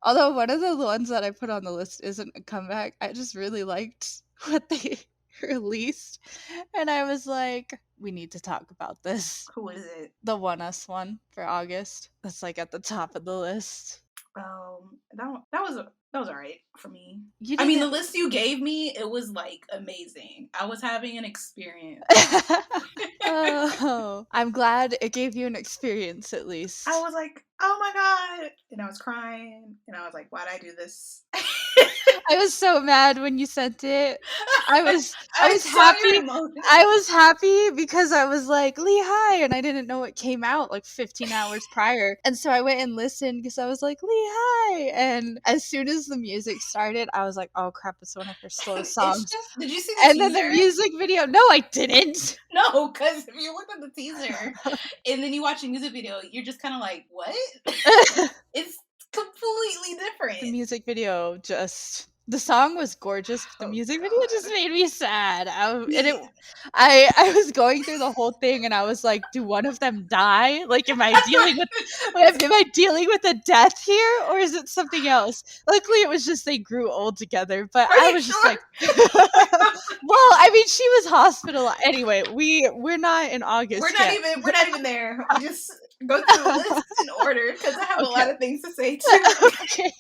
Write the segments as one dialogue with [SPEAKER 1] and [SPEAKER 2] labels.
[SPEAKER 1] Although one of the ones that I put on the list isn't a comeback. I just really liked what they released. And I was like, we need to talk about this.
[SPEAKER 2] Who is it?
[SPEAKER 1] The One Us one for August. That's like at the top of the list.
[SPEAKER 2] That was alright for me.
[SPEAKER 1] You
[SPEAKER 2] I mean, the
[SPEAKER 1] didn't-
[SPEAKER 2] list you gave me, it was like amazing. I was having an experience.
[SPEAKER 1] Oh, I'm glad it gave you an experience at least.
[SPEAKER 2] I was like, oh my god, and I was crying, and I was like, why'd I do this?
[SPEAKER 1] I was so mad when you sent it. I was
[SPEAKER 2] saw
[SPEAKER 1] happy.
[SPEAKER 2] your emotions.
[SPEAKER 1] I was happy because I was like, Lee Hi, and I didn't know it came out like 15 hours prior. And so I went and listened because I was like, Lee Hi. And as soon as the music started, I was like, oh crap, it's one of her slow songs.
[SPEAKER 2] Did you see the
[SPEAKER 1] and
[SPEAKER 2] teaser?
[SPEAKER 1] then the music video, no, I didn't.
[SPEAKER 2] No, because if you look at the teaser and then you watch the music video, you're just kind of like, what? It's completely different.
[SPEAKER 1] The music video just... The song was gorgeous, but the music video just made me sad. I was going through the whole thing, and I was like, "Do one of them die? Like, am I dealing with a death here, or is it something else?" Luckily, it was just they grew old together. But I was just like, "Well, I mean, she was hospitalized anyway. We're not in August.
[SPEAKER 2] We're not even there. We just go through the list in order because I have a lot of things to say too."
[SPEAKER 1] Okay.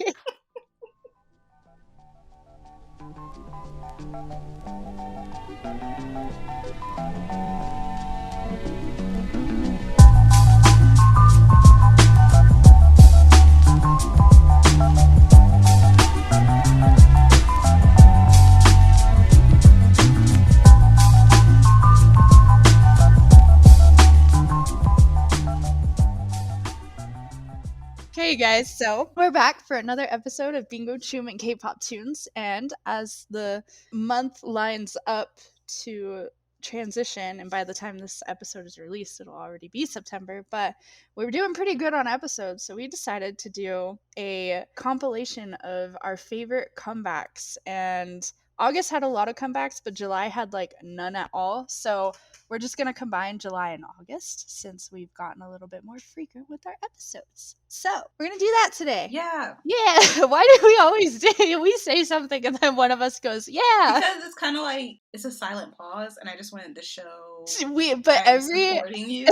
[SPEAKER 1] Hey guys, so we're back for another episode of Bingo Chum and K-pop tunes, and as the month lines up to transition, and by the time this episode is released, it'll already be September, but we were doing pretty good on episodes, so we decided to do a compilation of our favorite comebacks, and August had a lot of comebacks, but July had like none at all, so we're just going to combine July and August since we've gotten a little bit more frequent with our episodes. So, we're going to do that today.
[SPEAKER 2] Yeah.
[SPEAKER 1] Yeah. Why do we always do? We say something and then one of us goes, yeah.
[SPEAKER 2] Because it's kind of like, it's a silent pause, and I just wanted to show
[SPEAKER 1] but
[SPEAKER 2] I'm
[SPEAKER 1] every
[SPEAKER 2] supporting you.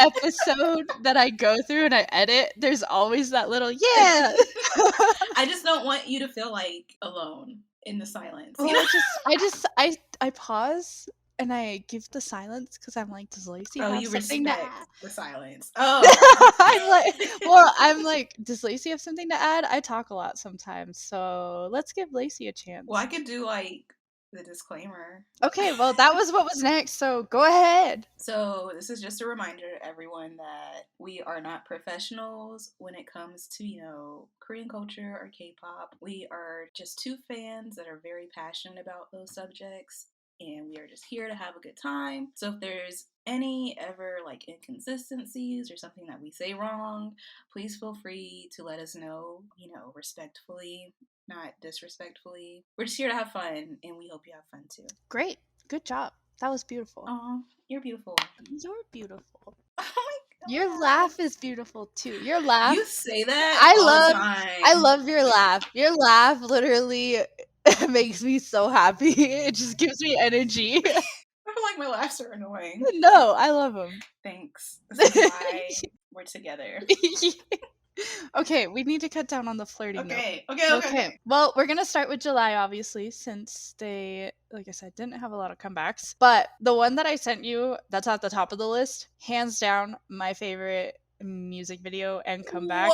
[SPEAKER 1] episode that I go through and I edit, there's always that little, yeah.
[SPEAKER 2] I just don't want you to feel like alone in the silence.
[SPEAKER 1] Well, I pause and I give the silence because I'm like, does Lacey have
[SPEAKER 2] you
[SPEAKER 1] something
[SPEAKER 2] respect
[SPEAKER 1] to add?
[SPEAKER 2] the silence. Oh.
[SPEAKER 1] I'm like, does Lacey have something to add? I talk a lot sometimes, so let's give Lacey a chance.
[SPEAKER 2] Well, I could do like the disclaimer.
[SPEAKER 1] Okay, well, that was what was next, so go ahead.
[SPEAKER 2] So this is just a reminder to everyone that we are not professionals when it comes to, Korean culture or K-pop. We are just two fans that are very passionate about those subjects, and we are just here to have a good time. So if there's any ever like inconsistencies or something that we say wrong, please feel free to let us know, respectfully, not disrespectfully. We're just here to have fun, and we hope you have fun too.
[SPEAKER 1] Great. Good job. That was beautiful.
[SPEAKER 2] Aw, you're beautiful.
[SPEAKER 1] You're beautiful.
[SPEAKER 2] Oh my God.
[SPEAKER 1] Your laugh is beautiful too. Your laugh.
[SPEAKER 2] You say that all the time.
[SPEAKER 1] I love your laugh. Your laugh literally makes me so happy. It just gives me energy.
[SPEAKER 2] I feel like my laughs are annoying.
[SPEAKER 1] No, I love them.
[SPEAKER 2] Thanks. This is why we're together.
[SPEAKER 1] Okay, we need to cut down on the flirting.
[SPEAKER 2] Okay.
[SPEAKER 1] Well, we're gonna start with July, obviously, since they, like I said, didn't have a lot of comebacks. But the one that I sent you, that's at the top of the list, hands down, my favorite music video and comeback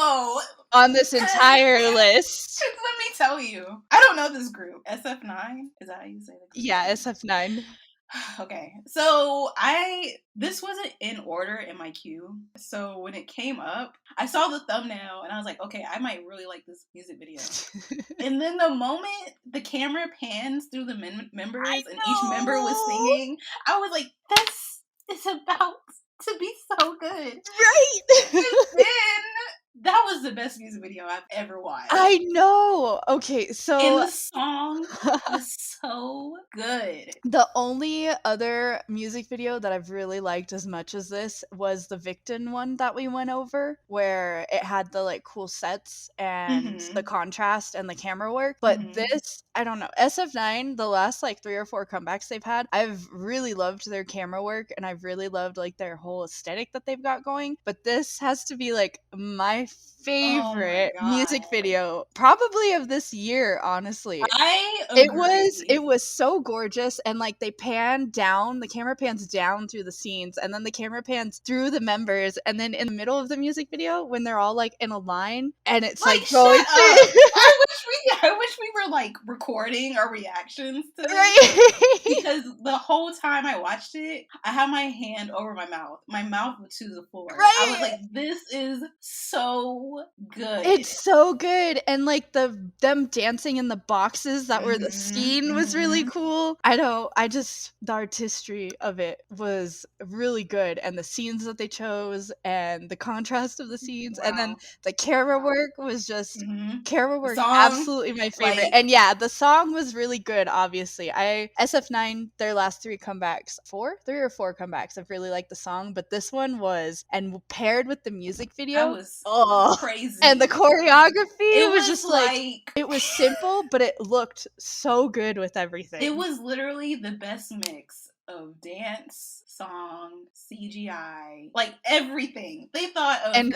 [SPEAKER 1] on this entire list.
[SPEAKER 2] Let me tell you, I don't know this group. SF9? Is that how you say it?
[SPEAKER 1] Yeah, SF9.
[SPEAKER 2] Okay, so this wasn't in order in my queue. So when it came up, I saw the thumbnail and I was like, okay, I might really like this music video. And then the moment the camera pans through the members and each member was singing, I was like, this is about to be so good.
[SPEAKER 1] Right.
[SPEAKER 2] And then That was the best music video I've ever watched.
[SPEAKER 1] I know. Okay,
[SPEAKER 2] And
[SPEAKER 1] so
[SPEAKER 2] the song was so good.
[SPEAKER 1] the only other music video that I've really liked as much as this was the Victon one that we went over, where it had the like cool sets and the contrast and the camera work. But this, I don't know. SF9, the last like 3 or 4 comebacks they've had, I've really loved their camera work and I've really loved like their whole aesthetic that they've got going. But this has to be like my favorite music video probably of this year, honestly.
[SPEAKER 2] I agree.
[SPEAKER 1] It was so gorgeous, and like they pan down, the camera pans down through the scenes, and then the camera pans through the members, and then in the middle of the music video when they're all like in a line and it's like going
[SPEAKER 2] shut up. I wish we were like recording our reactions to this.
[SPEAKER 1] right.
[SPEAKER 2] Because the whole time I watched it, I had my hand over my mouth. My mouth was to the floor.
[SPEAKER 1] Right.
[SPEAKER 2] I was like, this is so good.
[SPEAKER 1] It's so good. And like them dancing in the boxes that were the scene was really cool. I know, the artistry of it was really good, and the scenes that they chose and the contrast of the scenes, and then the camera work was just camera work absolutely my favorite. And yeah, the song was really good, obviously. SF9, their last 3 comebacks, 3 or 4 comebacks, I've really liked the song, but this one was, and paired with the music video,
[SPEAKER 2] crazy.
[SPEAKER 1] And the choreography, it was just like it was simple, but it looked so good with everything.
[SPEAKER 2] It was literally the best mix of dance, song, CGI, like everything. They thought of
[SPEAKER 1] and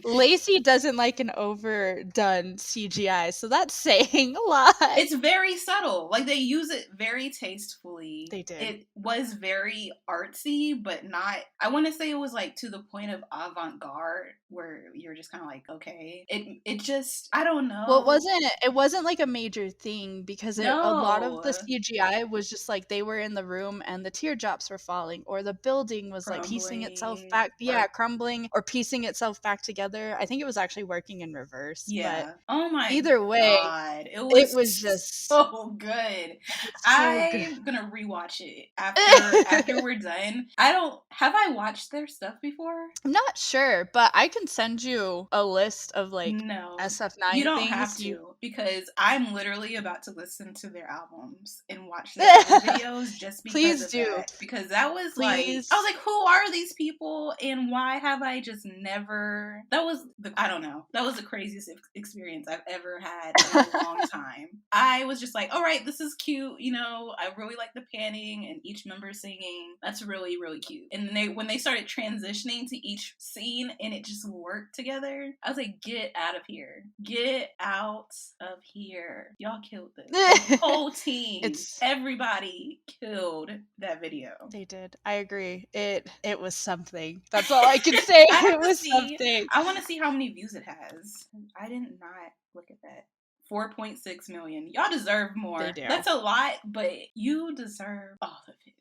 [SPEAKER 1] Lacey doesn't like an overdone CGI, so that's saying a lot.
[SPEAKER 2] It's very subtle. Like they use it very tastefully.
[SPEAKER 1] They did.
[SPEAKER 2] It was very artsy, but not. I want to say it was like to the point of avant-garde, where you're just kind of like, okay. It just, I don't know.
[SPEAKER 1] Well, it wasn't like a major thing because a lot of the CGI was just like they were in the room and the teardrops were falling, or the building was like piecing itself back, crumbling or piecing itself back together. I think it was actually working in reverse.
[SPEAKER 2] Yeah.
[SPEAKER 1] But
[SPEAKER 2] oh my
[SPEAKER 1] either way,
[SPEAKER 2] God. It was just so good. I'm gonna rewatch it after we're done. Have I watched their stuff before?
[SPEAKER 1] I'm not sure, but I can send you a list of like SF9
[SPEAKER 2] you don't
[SPEAKER 1] things.
[SPEAKER 2] Have to, because I'm literally about to listen to their albums and watch their videos just because of that. Because that was like, I was like, who are these people and why have I just never, I don't know. That was the craziest experience I've ever had in a long time. I was just like, all right, this is cute. You know, I really like the panning and each member singing. That's really, really cute. And then when they started transitioning to each scene and it just worked together, I was like, get out of here. Get out of here. Y'all killed this. The whole team. Everybody killed that video.
[SPEAKER 1] They did. I agree. It was something. That's all I can say. It was something.
[SPEAKER 2] I want to see how many views it has. I did not look at that. 4.6 million. Y'all deserve more.
[SPEAKER 1] They do.
[SPEAKER 2] That's a lot, but you deserve all of it.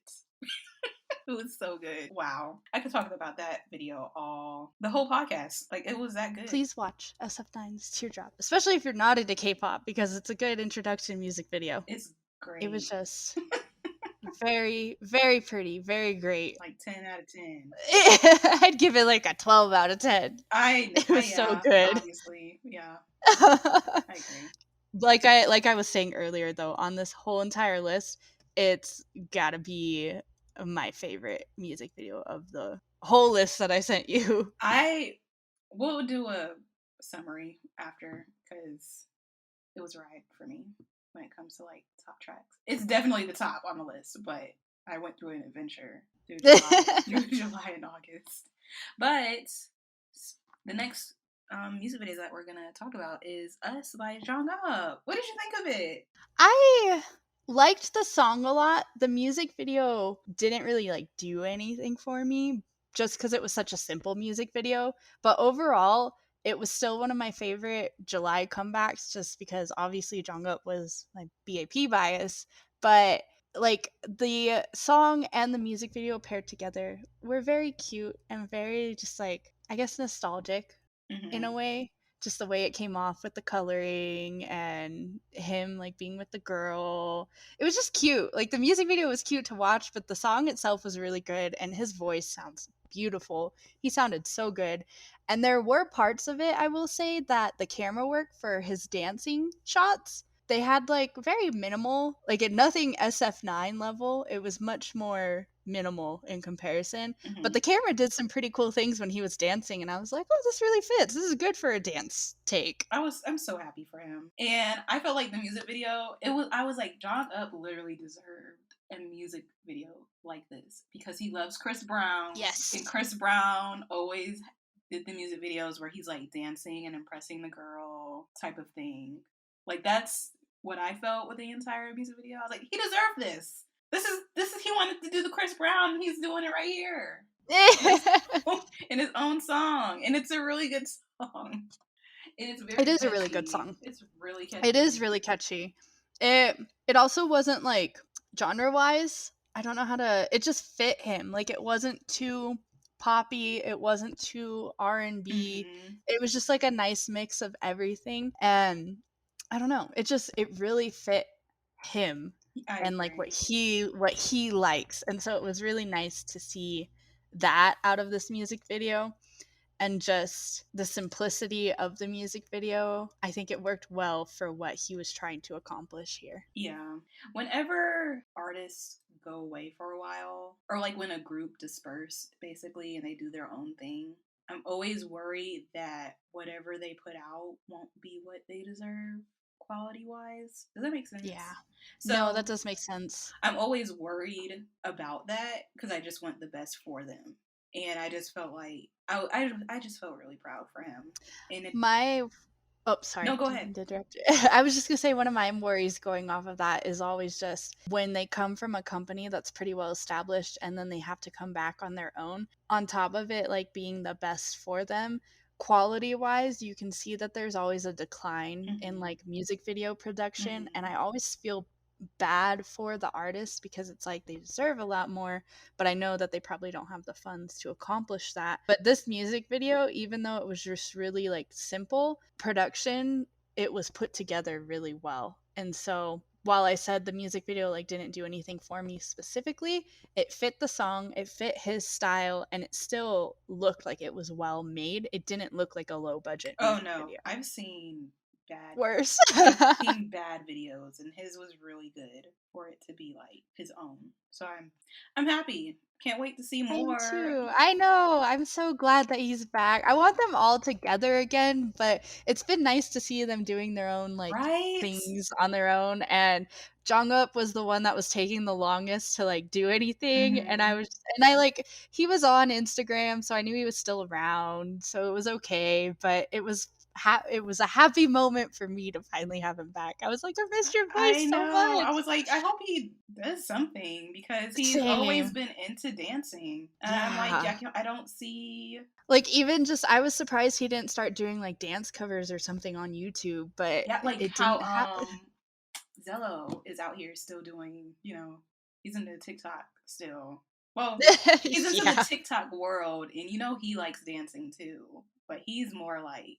[SPEAKER 2] It was so good. Wow. I could talk about that video the whole podcast. Like, it was that good.
[SPEAKER 1] Please watch SF9's Teardrop, especially if you're not into K-pop, because it's a good introduction music video.
[SPEAKER 2] It's great.
[SPEAKER 1] It was just very, very pretty, very great.
[SPEAKER 2] Like 10 out of 10.
[SPEAKER 1] I'd give it like a 12 out of 10. It was so good.
[SPEAKER 2] Obviously, yeah. I agree.
[SPEAKER 1] Like I was saying earlier, though, on this whole entire list, it's gotta be my favorite music video of the whole list that I sent you.
[SPEAKER 2] We'll do a summary after, because it was right for me when it comes to like top tracks. It's definitely the top on the list, but I went through an adventure through July and August. But the next music videos that we're gonna talk about is Us by Jonghyun. What did you think of it?
[SPEAKER 1] I liked the song a lot. The music video didn't really like do anything for me just because it was such a simple music video. But overall, it was still one of my favorite July comebacks just because obviously Jonghyun was my BAP bias. But like the song and the music video paired together were very cute and very just like, I guess, nostalgic in a way. Just the way it came off with the coloring and him like being with the girl. It was just cute. Like the music video was cute to watch, but the song itself was really good and his voice sounds beautiful. He sounded so good. And there were parts of it, I will say, that the camera work for his dancing shots, they had like very minimal, like at nothing SF9 level. It was much more minimal in comparison. But
[SPEAKER 2] Mm-hmm.
[SPEAKER 1] the camera did some pretty cool things when he was dancing, and I was like, oh, this really fits. This is good for a dance take.
[SPEAKER 2] I'm so happy for him. And I felt like the music video, I was like, John Up literally deserved a music video like this because he loves Chris Brown. And
[SPEAKER 1] Yes.
[SPEAKER 2] Chris Brown always did the music videos where he's like dancing and impressing the girl type of thing. Like that's what I felt with the entire music video. I was like, he deserved this. This is he wanted to do the Chris Brown and he's doing it right here. In his own song. And it's a really good song. And it's
[SPEAKER 1] It
[SPEAKER 2] very
[SPEAKER 1] is a really good
[SPEAKER 2] catchy.
[SPEAKER 1] song.
[SPEAKER 2] It's really
[SPEAKER 1] It is
[SPEAKER 2] catchy.
[SPEAKER 1] really catchy. It also wasn't like genre wise. I don't know how to. It just fit him. Like it wasn't too poppy. It wasn't too R&B.
[SPEAKER 2] Mm-hmm.
[SPEAKER 1] It was just like a nice mix of everything. And I don't know. It really fit him
[SPEAKER 2] I
[SPEAKER 1] and like
[SPEAKER 2] agree.
[SPEAKER 1] what he likes. And so it was really nice to see that out of this music video, and just the simplicity of the music video. I think it worked well for what he was trying to accomplish here.
[SPEAKER 2] Yeah. Whenever artists go away for a while, or like when a group disperse basically and they do their own thing, I'm always worried that whatever they put out won't be what they deserve quality wise. Does that make sense?
[SPEAKER 1] Yeah. No,
[SPEAKER 2] So
[SPEAKER 1] that does make sense.
[SPEAKER 2] I'm always worried about that because I just want the best for them. And I just felt like I just felt really proud for him. And it,
[SPEAKER 1] My Oh,
[SPEAKER 2] no,
[SPEAKER 1] sorry.
[SPEAKER 2] go
[SPEAKER 1] Didn't
[SPEAKER 2] ahead.
[SPEAKER 1] mean to interrupt you. I was just gonna say one of my worries going off of that is always just when they come from a company that's pretty well established and then they have to come back on their own. On top of it, like being the best for them, quality wise, you can see that there's always a decline in
[SPEAKER 2] Mm-hmm.
[SPEAKER 1] like music video production, and
[SPEAKER 2] Mm-hmm.
[SPEAKER 1] I always feel bad for the artists because it's like they deserve a lot more, but I know that they probably don't have the funds to accomplish that. But this music video, even though it was just really like simple production, it was put together really well. And so while I said the music video like didn't do anything for me specifically, it fit the song, it fit his style, and it still looked like it was well made. It didn't look like a low budget
[SPEAKER 2] Oh
[SPEAKER 1] music
[SPEAKER 2] no,
[SPEAKER 1] video.
[SPEAKER 2] bad
[SPEAKER 1] Worse.
[SPEAKER 2] I've seen bad videos and his was really good for it to be like his own. So I'm happy. Can't wait to see
[SPEAKER 1] I am
[SPEAKER 2] more.
[SPEAKER 1] too. I know. I'm so glad that he's back. I want them all together again, but it's been nice to see them doing their own like
[SPEAKER 2] Right?
[SPEAKER 1] things on their own. And Jonguk was the one that was taking the longest to like do anything, and
[SPEAKER 2] Mm-hmm.
[SPEAKER 1] I like he was on Instagram, so I knew he was still around, so it was okay. But it was a happy moment for me to finally have him back. I was like, I missed your
[SPEAKER 2] I
[SPEAKER 1] voice so
[SPEAKER 2] know.
[SPEAKER 1] much.
[SPEAKER 2] I was like, I hope he does something because he's always
[SPEAKER 1] Same.
[SPEAKER 2] been into dancing. And I'm like,
[SPEAKER 1] Yeah.
[SPEAKER 2] I don't see.
[SPEAKER 1] Like, even just I was surprised he didn't start doing, like, dance covers or something on YouTube, but
[SPEAKER 2] Yeah, like
[SPEAKER 1] it
[SPEAKER 2] how
[SPEAKER 1] didn't happen.
[SPEAKER 2] Zello is out here still doing, he's into TikTok still. Well, he's into the
[SPEAKER 1] Yeah.
[SPEAKER 2] TikTok world, and he likes dancing too. But he's more like,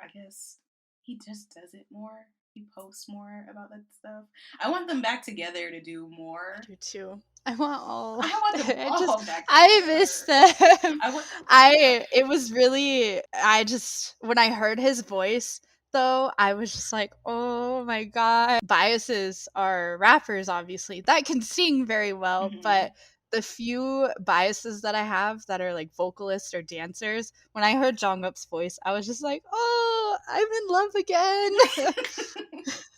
[SPEAKER 2] I guess, he just does it more. He posts more about that stuff. I want them back together to do
[SPEAKER 1] I
[SPEAKER 2] more.
[SPEAKER 1] do too. I want all
[SPEAKER 2] I want them
[SPEAKER 1] I just
[SPEAKER 2] all back
[SPEAKER 1] I miss
[SPEAKER 2] together.
[SPEAKER 1] them.
[SPEAKER 2] I want them all back.
[SPEAKER 1] It was really I just when I heard his voice though, I was just like, "Oh my god." Biases are rappers obviously that can sing very well,
[SPEAKER 2] Hmm.
[SPEAKER 1] but the few biases that I have that are like vocalists or dancers, when I heard Jongup's voice, I was just like, "Oh, I'm in love again."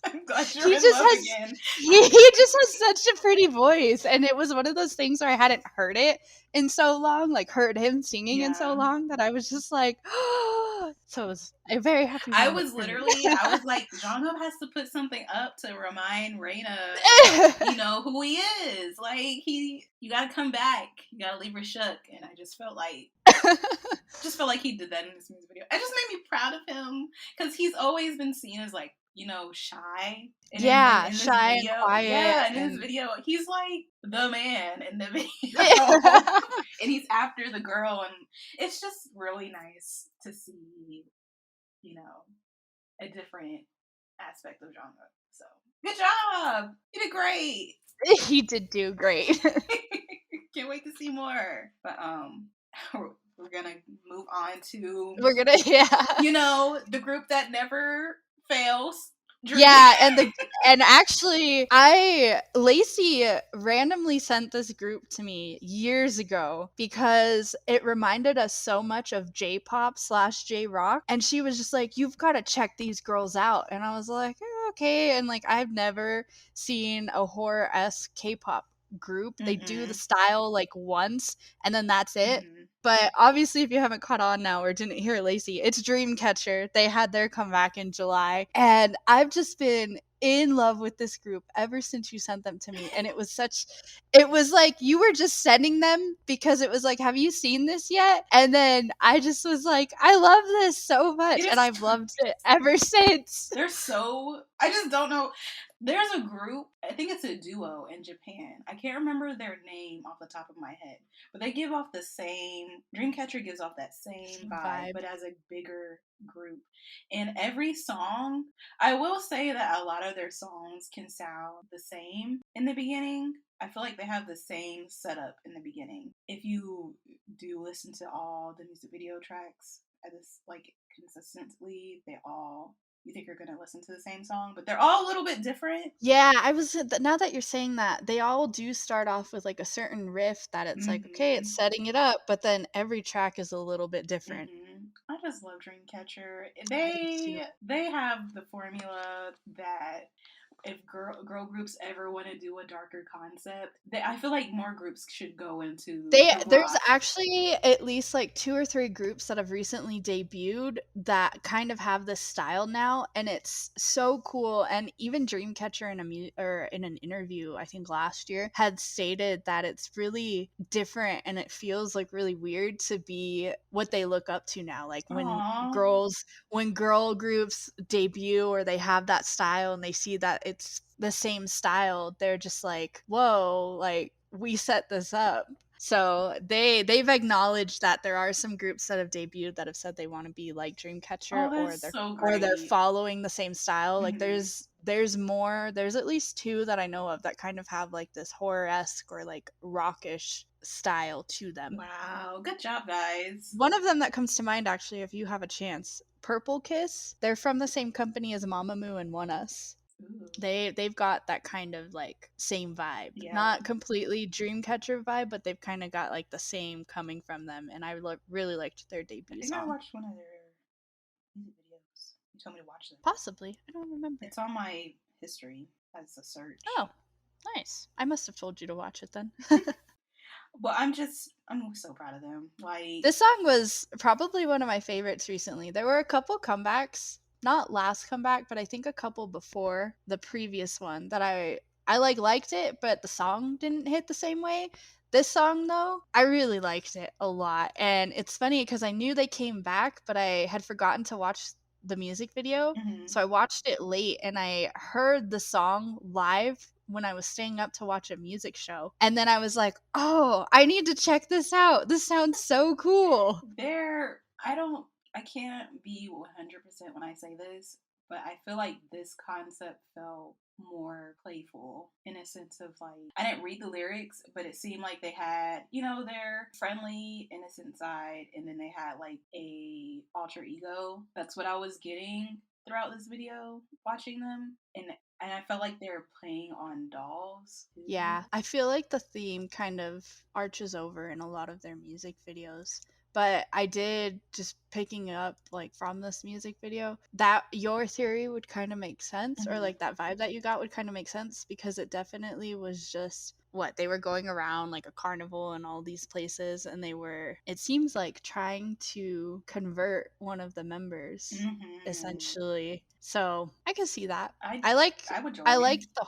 [SPEAKER 2] I'm glad you're
[SPEAKER 1] he
[SPEAKER 2] in
[SPEAKER 1] just
[SPEAKER 2] love
[SPEAKER 1] has
[SPEAKER 2] again.
[SPEAKER 1] he just has such a pretty voice, and it was one of those things where I hadn't heard it in so long, like heard him singing in so
[SPEAKER 2] Yeah.
[SPEAKER 1] long, that I was just like so it was a very happy moment for me.
[SPEAKER 2] I was like, John Hope has to put something up to remind Raina, who he is. Like, you gotta come back. You gotta leave her shook. And I just felt like he did that in this music video. It just made me proud of him because he's always been seen as like, shy. And
[SPEAKER 1] Yeah,
[SPEAKER 2] in this
[SPEAKER 1] shy and
[SPEAKER 2] video,
[SPEAKER 1] quiet
[SPEAKER 2] yeah, in this
[SPEAKER 1] and
[SPEAKER 2] video, he's like the man in the video. And he's after the girl, and it's just really nice to see, you know, a different aspect of genre. So good job. You did great.
[SPEAKER 1] he did do great.
[SPEAKER 2] Can't wait to see more. But we're gonna move on to,
[SPEAKER 1] We're gonna yeah.
[SPEAKER 2] you know, the group that never fails. Dream.
[SPEAKER 1] Yeah, and actually Lacey randomly sent this group to me years ago because it reminded us so much of J-pop slash J-rock, and she was just like, "You've got to check these girls out," and I was like, okay, and like I've never seen a horror-esque K-pop group. They do the
[SPEAKER 2] Mm-mm.
[SPEAKER 1] style like once and then that's it.
[SPEAKER 2] Mm-hmm.
[SPEAKER 1] But obviously, if you haven't caught on now or didn't hear Lacey, it's Dreamcatcher. They had their comeback in July. And I've just been in love with this group ever since you sent them to me. And it was like you were just sending them because it was like, have you seen this yet? And then I just was like, I love this so much.
[SPEAKER 2] It
[SPEAKER 1] And
[SPEAKER 2] is.
[SPEAKER 1] I've loved it ever since.
[SPEAKER 2] They're so. I just don't know. There's a group, I think it's a duo in Japan. I can't remember their name off the top of my head, but they give off the same. Dreamcatcher gives off that same
[SPEAKER 1] Same
[SPEAKER 2] vibe,
[SPEAKER 1] vibe.
[SPEAKER 2] but as a bigger group. And every song, I will say that a lot of their songs can sound the same in the beginning. I feel like they have the same setup in the beginning. If you do listen to all the music video tracks at this, like, consistently, they all, you think you're going to listen to the same song, but they're all a little bit different.
[SPEAKER 1] Yeah, now that you're saying that, they all do start off with like a certain riff that it's like, okay, it's
[SPEAKER 2] Mm-hmm.
[SPEAKER 1] setting it up, but then every track is a little bit different.
[SPEAKER 2] Mm-hmm. I just love Dreamcatcher.
[SPEAKER 1] I do too.
[SPEAKER 2] They have the formula that if girl groups ever want to do a darker concept, I feel like more groups should go into the
[SPEAKER 1] There's
[SPEAKER 2] rock.
[SPEAKER 1] actually at least like 2 or 3 groups that have recently debuted that kind of have this style now, and it's so cool. And even Dreamcatcher or in an interview, I think last year, had stated that it's really different and it feels like really weird to be what they look up to now. Like
[SPEAKER 2] Aww.
[SPEAKER 1] when girl groups debut or they have that style and they see that it's the same style, they're just like, "Whoa, like we set this up." So they've acknowledged that there are some groups that have debuted that have said they want to be like Dreamcatcher
[SPEAKER 2] Oh, that's so
[SPEAKER 1] or they're
[SPEAKER 2] great.
[SPEAKER 1] following the same style. Like
[SPEAKER 2] Mm-hmm.
[SPEAKER 1] there's more. There's at least 2 that I know of that kind of have like this horror-esque or like rockish style to them.
[SPEAKER 2] Wow, good job, guys.
[SPEAKER 1] One of them that comes to mind actually, if you have a chance, Purple Kiss. They're from the same company as Mamamoo and One Us.
[SPEAKER 2] Ooh,
[SPEAKER 1] They've got that kind of like same vibe,
[SPEAKER 2] yeah.
[SPEAKER 1] not completely Dreamcatcher vibe, but they've kind of got like the same coming from them, and I really liked their
[SPEAKER 2] I
[SPEAKER 1] debut
[SPEAKER 2] think I
[SPEAKER 1] song.
[SPEAKER 2] watched one of their music videos. You told me to watch them.
[SPEAKER 1] Possibly, I don't remember.
[SPEAKER 2] It's on my history as a search.
[SPEAKER 1] Oh, nice. I must have told you to watch it then.
[SPEAKER 2] Well, I'm so proud of them. Like,
[SPEAKER 1] This song was probably one of my favorites recently. There were a couple comebacks, not last comeback, but I think a couple before the previous one that I liked it, but the song didn't hit the same way. This song though, I really liked it a lot. And it's funny because I knew they came back, but I had forgotten to watch the music video.
[SPEAKER 2] mm-hmm.
[SPEAKER 1] So I watched it late and I heard the song live when I was staying up to watch a music show. And then I was like, "Oh, I need to check this out. This sounds so cool."
[SPEAKER 2] I can't be 100% when I say this, but I feel like this concept felt more playful in a sense of, like, I didn't read the lyrics, but it seemed like they had, you know, their friendly, innocent side, and then they had like a alter ego. That's what I was getting throughout this video watching them. And I felt like they were playing on dolls too.
[SPEAKER 1] Yeah, I feel like the theme kind of arches over in a lot of their music videos. But I did just picking up like from this music video that your theory would kind of make sense, or
[SPEAKER 2] Mm-hmm.
[SPEAKER 1] like that vibe that you got would kind of make sense because it definitely was just what they were going around like a carnival and all these places, and they were, it seems like, trying to convert one of the members
[SPEAKER 2] Mm-hmm.
[SPEAKER 1] essentially. So I can see that.
[SPEAKER 2] I
[SPEAKER 1] I like
[SPEAKER 2] I would
[SPEAKER 1] I
[SPEAKER 2] join.
[SPEAKER 1] like the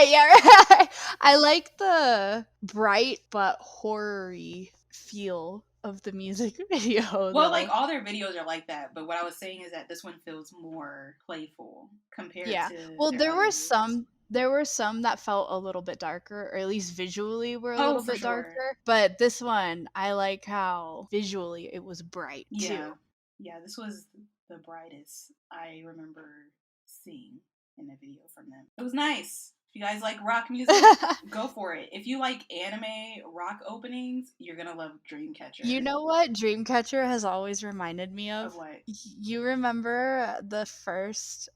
[SPEAKER 1] yeah, right. I like the bright but horror-y feel of the music video
[SPEAKER 2] Well, like,
[SPEAKER 1] though.
[SPEAKER 2] all their videos are like that, but what I was saying is that this one feels more playful compared
[SPEAKER 1] Yeah.
[SPEAKER 2] to
[SPEAKER 1] Well,
[SPEAKER 2] their other videos.
[SPEAKER 1] there were some that felt a little bit darker, or at least visually were a
[SPEAKER 2] Oh,
[SPEAKER 1] little
[SPEAKER 2] for
[SPEAKER 1] bit
[SPEAKER 2] sure.
[SPEAKER 1] darker. But this one, I like how visually it was bright
[SPEAKER 2] Yeah.
[SPEAKER 1] too.
[SPEAKER 2] Yeah, this was the brightest I remember seeing in a video from them. It was nice. If you guys like rock music, go for it. If you like anime rock openings, you're gonna love
[SPEAKER 1] You
[SPEAKER 2] Dreamcatcher.
[SPEAKER 1] know what Dreamcatcher has always reminded me
[SPEAKER 2] Of
[SPEAKER 1] of?
[SPEAKER 2] what?
[SPEAKER 1] You remember the first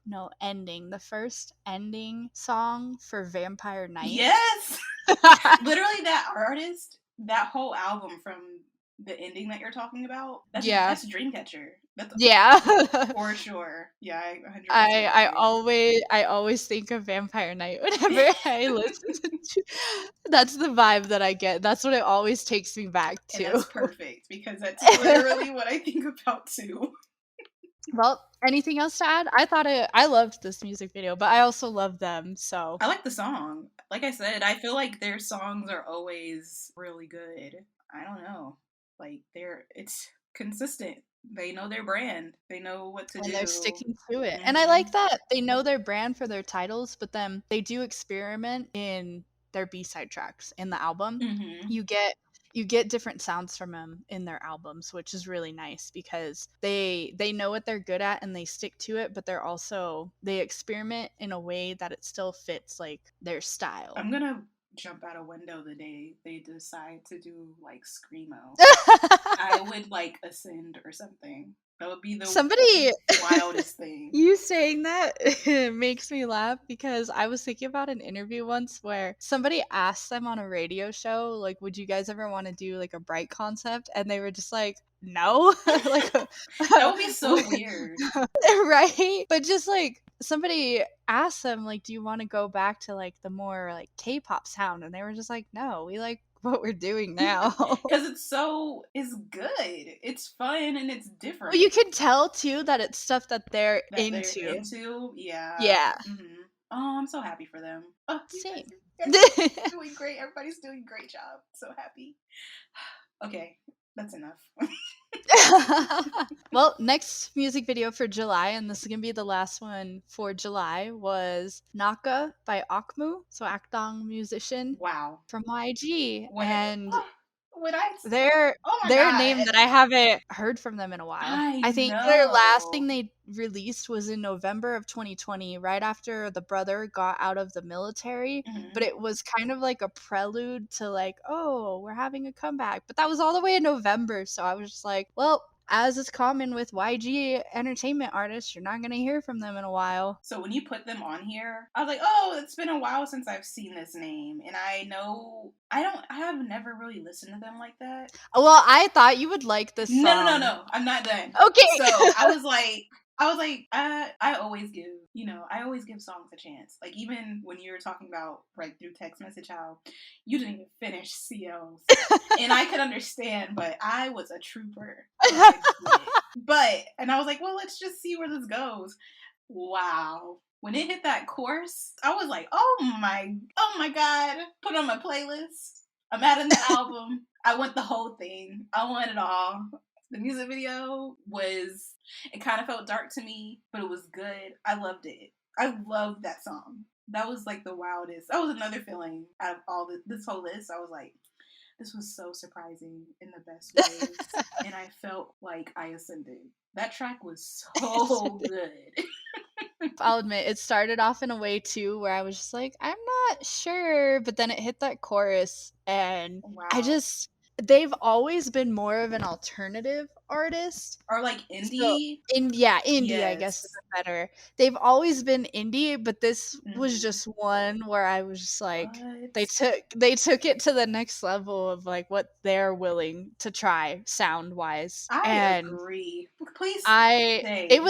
[SPEAKER 1] no, ending, the first ending song for Vampire Night?
[SPEAKER 2] Yes! Literally that artist, that whole album from the ending that you're talking about,
[SPEAKER 1] Yeah.
[SPEAKER 2] that's Dreamcatcher. That's
[SPEAKER 1] Yeah.
[SPEAKER 2] for sure. Yeah, I 100%
[SPEAKER 1] I always think of Vampire Night whenever
[SPEAKER 2] agree.
[SPEAKER 1] I listen to. That's the vibe that I get. That's what it always takes me back
[SPEAKER 2] And
[SPEAKER 1] to.
[SPEAKER 2] that's perfect because that's literally what I think about too.
[SPEAKER 1] Well, anything else to add? I loved this music video, but I also love them, so
[SPEAKER 2] I like the song. Like I said, I feel like their songs are always really good. I don't know. Like it's consistent. They know their brand. They know what to
[SPEAKER 1] and they're
[SPEAKER 2] do.
[SPEAKER 1] sticking to it. And I like
[SPEAKER 2] Mhm.
[SPEAKER 1] that. They know their brand for their titles, but then they do experiment in their B-side tracks in the album.
[SPEAKER 2] Mhm.
[SPEAKER 1] You get different sounds from them in their albums, which is really nice because they know what they're good at and they stick to it, but they experiment in a way that it still fits like their style.
[SPEAKER 2] I'm gonna jump out a window the day they decide to do like screamo. I would like ascend or something. That would be the
[SPEAKER 1] Somebody
[SPEAKER 2] wildest thing.
[SPEAKER 1] you saying that makes me laugh because I was thinking about an interview once where somebody asked them on a radio show, like, would you guys ever want to do like a bright concept? And they were just like, no. Like,
[SPEAKER 2] That would be so weird.
[SPEAKER 1] right? But just like somebody asked them, like, do you want to go back to like the more like K-pop sound? And they were just like, no, we like what we're doing now.
[SPEAKER 2] Because it's good. It's fun and it's
[SPEAKER 1] Well, you
[SPEAKER 2] different
[SPEAKER 1] can tell too that it's stuff that they're
[SPEAKER 2] that they're
[SPEAKER 1] into.
[SPEAKER 2] into. Yeah.
[SPEAKER 1] Yeah.
[SPEAKER 2] Hmm. Oh, I'm so happy for them. Oh,
[SPEAKER 1] Same.
[SPEAKER 2] you guys are doing great. Everybody's doing a great job. So happy. Okay, that's enough.
[SPEAKER 1] Well, next music video for July, and this is gonna be the last one for July, was Naka by Akmu, so Akdong musician
[SPEAKER 2] Wow.
[SPEAKER 1] from YG,
[SPEAKER 2] When it,
[SPEAKER 1] and
[SPEAKER 2] oh, when I,
[SPEAKER 1] they're
[SPEAKER 2] oh my
[SPEAKER 1] they're a name
[SPEAKER 2] god,
[SPEAKER 1] that I haven't heard from them in a while.
[SPEAKER 2] I
[SPEAKER 1] I think their last
[SPEAKER 2] know.
[SPEAKER 1] thing they released was in November of 2020, right after the brother got out of the military. But
[SPEAKER 2] Hmm.
[SPEAKER 1] it was kind of like a prelude to like, oh, we're having a comeback. But that was all the way in November, so I was just like, well, as is common with YG entertainment artists, you're not gonna hear from them in a while.
[SPEAKER 2] So when you put them on here, I was like, oh, it's been a while since I've seen this name, and I have never really listened to them like that.
[SPEAKER 1] Well, I thought you would like this
[SPEAKER 2] No, no, no,
[SPEAKER 1] song.
[SPEAKER 2] no. I'm not done.
[SPEAKER 1] Okay.
[SPEAKER 2] So I always give, I always give songs a chance. Like even when you were talking about right through text message how you didn't even finish CLs, and I could understand, but I was a trooper, so I get it. And I was like, well, let's just see where this goes. Wow. When it hit that chorus, I was like, oh my god. Put it on my playlist. I'm adding the album. I want the whole thing. I want it all. The music video it kind of felt dark to me, but it was good. I loved it. I loved that song. That was like the wildest. That was another feeling out of all this whole list. I was like, this was so surprising in the best ways. And I felt like I ascended. That track was so good.
[SPEAKER 1] I'll admit it started off in a way too where I was just like, I'm not sure, but then it hit that chorus and I
[SPEAKER 2] Wow.
[SPEAKER 1] just they've always been more of an alternative artist.
[SPEAKER 2] Or like
[SPEAKER 1] So
[SPEAKER 2] indie.
[SPEAKER 1] indie I guess is
[SPEAKER 2] Yes.
[SPEAKER 1] better. They've always been indie, but this was
[SPEAKER 2] Hmm.
[SPEAKER 1] just one where I was just like
[SPEAKER 2] What?
[SPEAKER 1] they took it to the next level of like what they're willing to try sound wise.
[SPEAKER 2] I
[SPEAKER 1] And
[SPEAKER 2] agree. Please
[SPEAKER 1] I
[SPEAKER 2] say.
[SPEAKER 1] it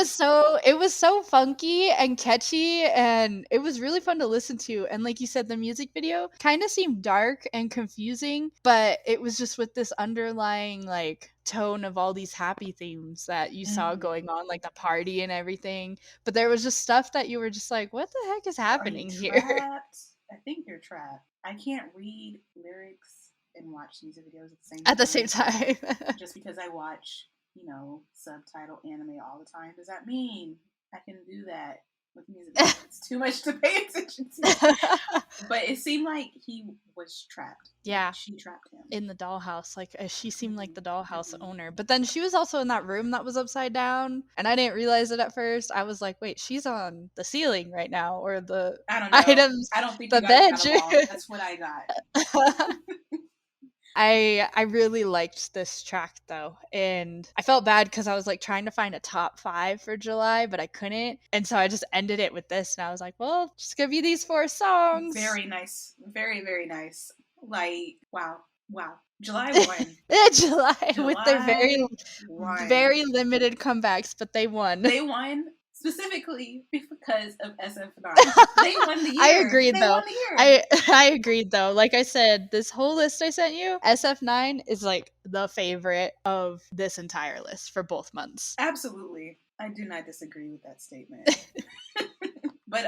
[SPEAKER 1] was so funky and catchy and it was really fun to listen to. And like you said, the music video kind of seemed dark and confusing, but it was just with this underlying like tone of all these happy themes that you saw going
[SPEAKER 2] Hmm.
[SPEAKER 1] on, like the party and everything. But there was just stuff that you were just like, what the heck is
[SPEAKER 2] Are you
[SPEAKER 1] happening here?
[SPEAKER 2] trapped? I think you're trapped. I can't read lyrics and watch music videos at the same
[SPEAKER 1] At the same
[SPEAKER 2] time.
[SPEAKER 1] time.
[SPEAKER 2] Just because I watch, subtitle anime all the time, does that mean I can do that? with music video. It's too much to pay attention to. But it seemed like he was trapped.
[SPEAKER 1] Yeah.
[SPEAKER 2] Like, she trapped him.
[SPEAKER 1] In the dollhouse. Like, she seemed like the dollhouse owner. But then she was also in that room that was upside down. And I didn't realize it at first. I was like, wait, she's on the ceiling right now. Or the
[SPEAKER 2] I don't know.
[SPEAKER 1] items.
[SPEAKER 2] I don't think
[SPEAKER 1] the
[SPEAKER 2] you guys
[SPEAKER 1] bed.
[SPEAKER 2] got along. That's what I got.
[SPEAKER 1] I really liked this track though, and I felt bad because I was like trying to find a top 5 for July, but I couldn't, and so I just ended it with this, and I was like, well, just gonna be these 4 songs.
[SPEAKER 2] Very nice, very very nice. Like wow. July won.
[SPEAKER 1] July with their very limited comebacks, but they won.
[SPEAKER 2] They won. Specifically because of SF9. They won the year.
[SPEAKER 1] I agreed though. I agreed though. Like I said, this whole list I sent you, SF9 is like the favorite of this entire list for both months.
[SPEAKER 2] Absolutely. I do not disagree with that statement. But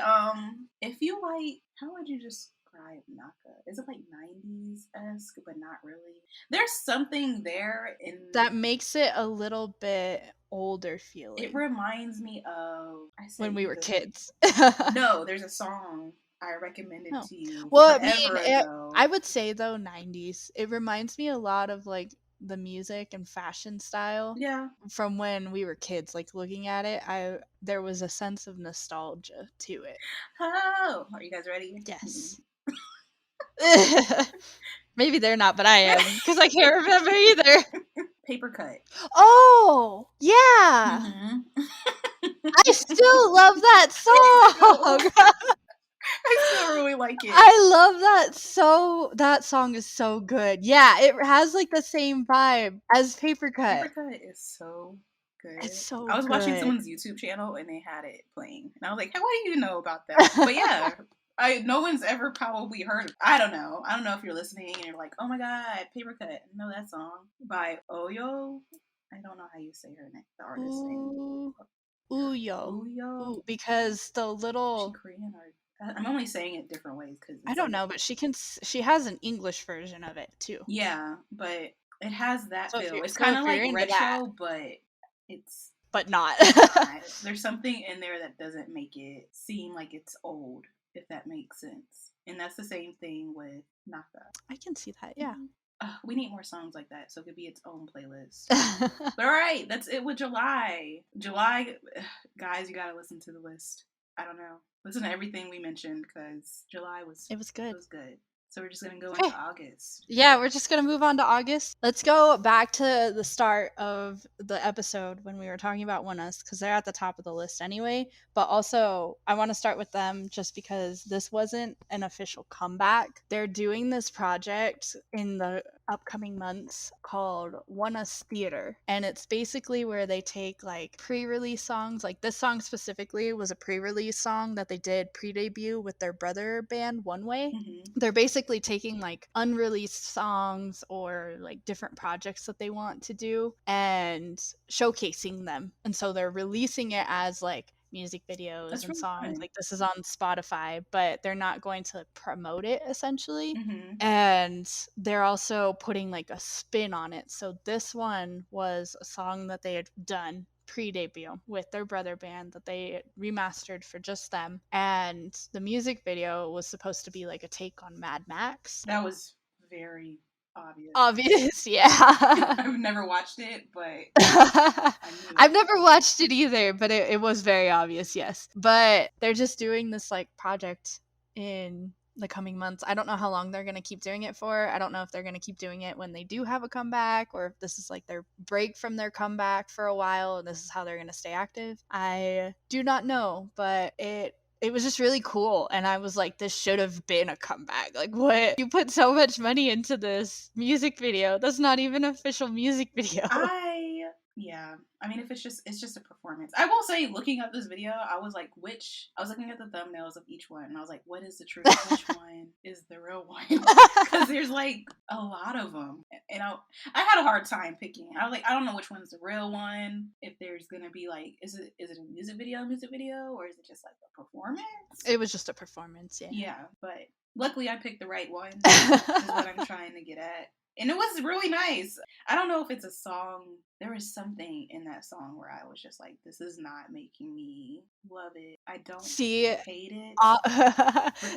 [SPEAKER 2] if you like, how would you describe Naka? Is it like 90s-esque, but not really? There's something there in
[SPEAKER 1] that makes it a little bit older feeling.
[SPEAKER 2] It reminds me of
[SPEAKER 1] when we were kids.
[SPEAKER 2] No, there's a song I recommended to you.
[SPEAKER 1] Well, I would say though 90s. It reminds me a lot of like the music and fashion style.
[SPEAKER 2] Yeah.
[SPEAKER 1] From when we were kids, like looking at it, there was a sense of nostalgia to it.
[SPEAKER 2] Oh, are you guys ready?
[SPEAKER 1] Yes. Maybe they're not, but I am because I can't remember either.
[SPEAKER 2] Paper Cut.
[SPEAKER 1] Oh, yeah.
[SPEAKER 2] Mm-hmm.
[SPEAKER 1] I still love that song.
[SPEAKER 2] I still really like it.
[SPEAKER 1] I love that. That song is so good. Yeah, it has like the same vibe as Paper Cut.
[SPEAKER 2] Paper Cut is so good.
[SPEAKER 1] It's so
[SPEAKER 2] I was
[SPEAKER 1] good.
[SPEAKER 2] watching someone's YouTube channel and they had it playing. And I was like, hey, what do you know about that? But yeah, no one's ever probably heard of. I don't know if you're listening and you're like, oh my god, Paper Cut. I know that song by Oyo. I don't know how you say her name, the artist's name.
[SPEAKER 1] Uyo. Because the little...
[SPEAKER 2] Is she Korean or... I'm only saying it different ways because
[SPEAKER 1] I don't know, but she has an English version of it too.
[SPEAKER 2] Yeah, but it has that feel. It's kind of like retro, but
[SPEAKER 1] not.
[SPEAKER 2] There's something in there that doesn't make it seem like it's old, if that makes sense. And that's the same thing with Naka.
[SPEAKER 1] I can see that, yeah.
[SPEAKER 2] We need more songs like that, so it could be its own playlist. But all right, that's it with July. July, guys, you gotta listen to the list. I don't know. Listen to everything we mentioned because July was... It was good. It was good. So we're just going to go into August.
[SPEAKER 1] Yeah, we're just going to move on to August. Let's go back to the start of the episode when we were talking about ONEUS because they're at the top of the list anyway. But also, I want to start with them just because this wasn't an official comeback. They're doing this project in the upcoming months called ONEUS Theater. And it's basically where they take like pre-release songs. Like this song specifically was a pre-release song that they did pre-debut with their brother band One Way.
[SPEAKER 2] Mm-hmm.
[SPEAKER 1] They're basically taking like unreleased songs or like different projects that they want to do and showcasing them. And so they're releasing it as like music videos and songs. Fun. Like this is on Spotify, but they're not going to promote it essentially.
[SPEAKER 2] Mm-hmm.
[SPEAKER 1] And they're also putting like a spin on it. So this one was a song that they had done pre-debut with their brother band that they remastered for just them, and the music video was supposed to be like a take on Mad Max.
[SPEAKER 2] That was very
[SPEAKER 1] obvious. Yeah.
[SPEAKER 2] I've never watched it, but
[SPEAKER 1] I've never watched it either, but it was very obvious. Yes, but they're just doing this like project in the coming months. I don't know how long they're going to keep doing it for. I don't know if they're going to keep doing it when they do have a comeback or if this is like their break from their comeback for a while and this is how they're going to stay active. I do not know, but it was just really cool. And I was like, this should have been a comeback. Like, what? You put so much money into this music video. That's not even an official music video.
[SPEAKER 2] Yeah. I mean, it's just a performance. I will say, looking at this video, I was looking at the thumbnails of each one, and I was like, what is the truth? Which one is the real one? Because there's like a lot of them. And I had a hard time picking. I was like, I don't know which one's the real one. If there's going to be like, is it a music video, or is it just like a performance? It was just a performance, yeah. Yeah, but luckily I picked the right one, is what I'm trying to get at. And it was really nice. I don't know if it's a song. There was something in that song where I was just like, this is not making me love it. I don't
[SPEAKER 1] See,
[SPEAKER 2] hate it.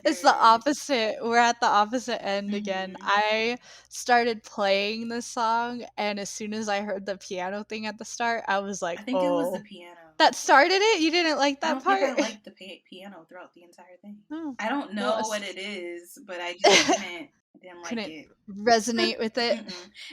[SPEAKER 1] it's the opposite. We're at the opposite end again.
[SPEAKER 2] Mhm.
[SPEAKER 1] I started playing this song, and as soon as I heard the piano thing at the start, I was like,
[SPEAKER 2] I think it was the
[SPEAKER 1] oh,
[SPEAKER 2] piano.
[SPEAKER 1] that started it? You didn't like
[SPEAKER 2] I
[SPEAKER 1] that
[SPEAKER 2] don't think I
[SPEAKER 1] part?
[SPEAKER 2] liked the piano throughout the entire thing.
[SPEAKER 1] Oh,
[SPEAKER 2] I don't
[SPEAKER 1] well,
[SPEAKER 2] know what it is, but I just didn't like
[SPEAKER 1] couldn't
[SPEAKER 2] it.
[SPEAKER 1] resonate with it.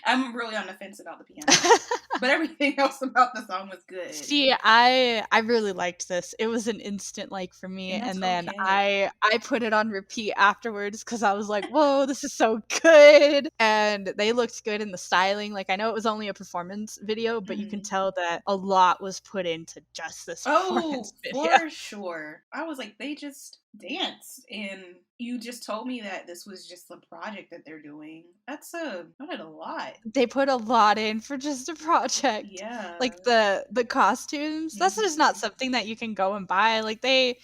[SPEAKER 2] I'm really on the fence about the piano, but everything else about the song was good.
[SPEAKER 1] See, I really liked this. It was an instant like for me,
[SPEAKER 2] And that's
[SPEAKER 1] and then
[SPEAKER 2] okay.
[SPEAKER 1] I put it on repeat afterwards because I was like, "Whoa, this is so good!" And they looked good in the styling. Like I know it was only a performance video, but you can
[SPEAKER 2] Mhm.
[SPEAKER 1] tell that a lot was put into just this
[SPEAKER 2] Oh,
[SPEAKER 1] performance video.
[SPEAKER 2] for sure. I was like, they just danced, and you just told me that this was just a project that they're doing. That did a lot.
[SPEAKER 1] They put a lot in for just a project.
[SPEAKER 2] Yeah.
[SPEAKER 1] Like the costumes, that's just not
[SPEAKER 2] Mhm.
[SPEAKER 1] something that you can go and buy. Like the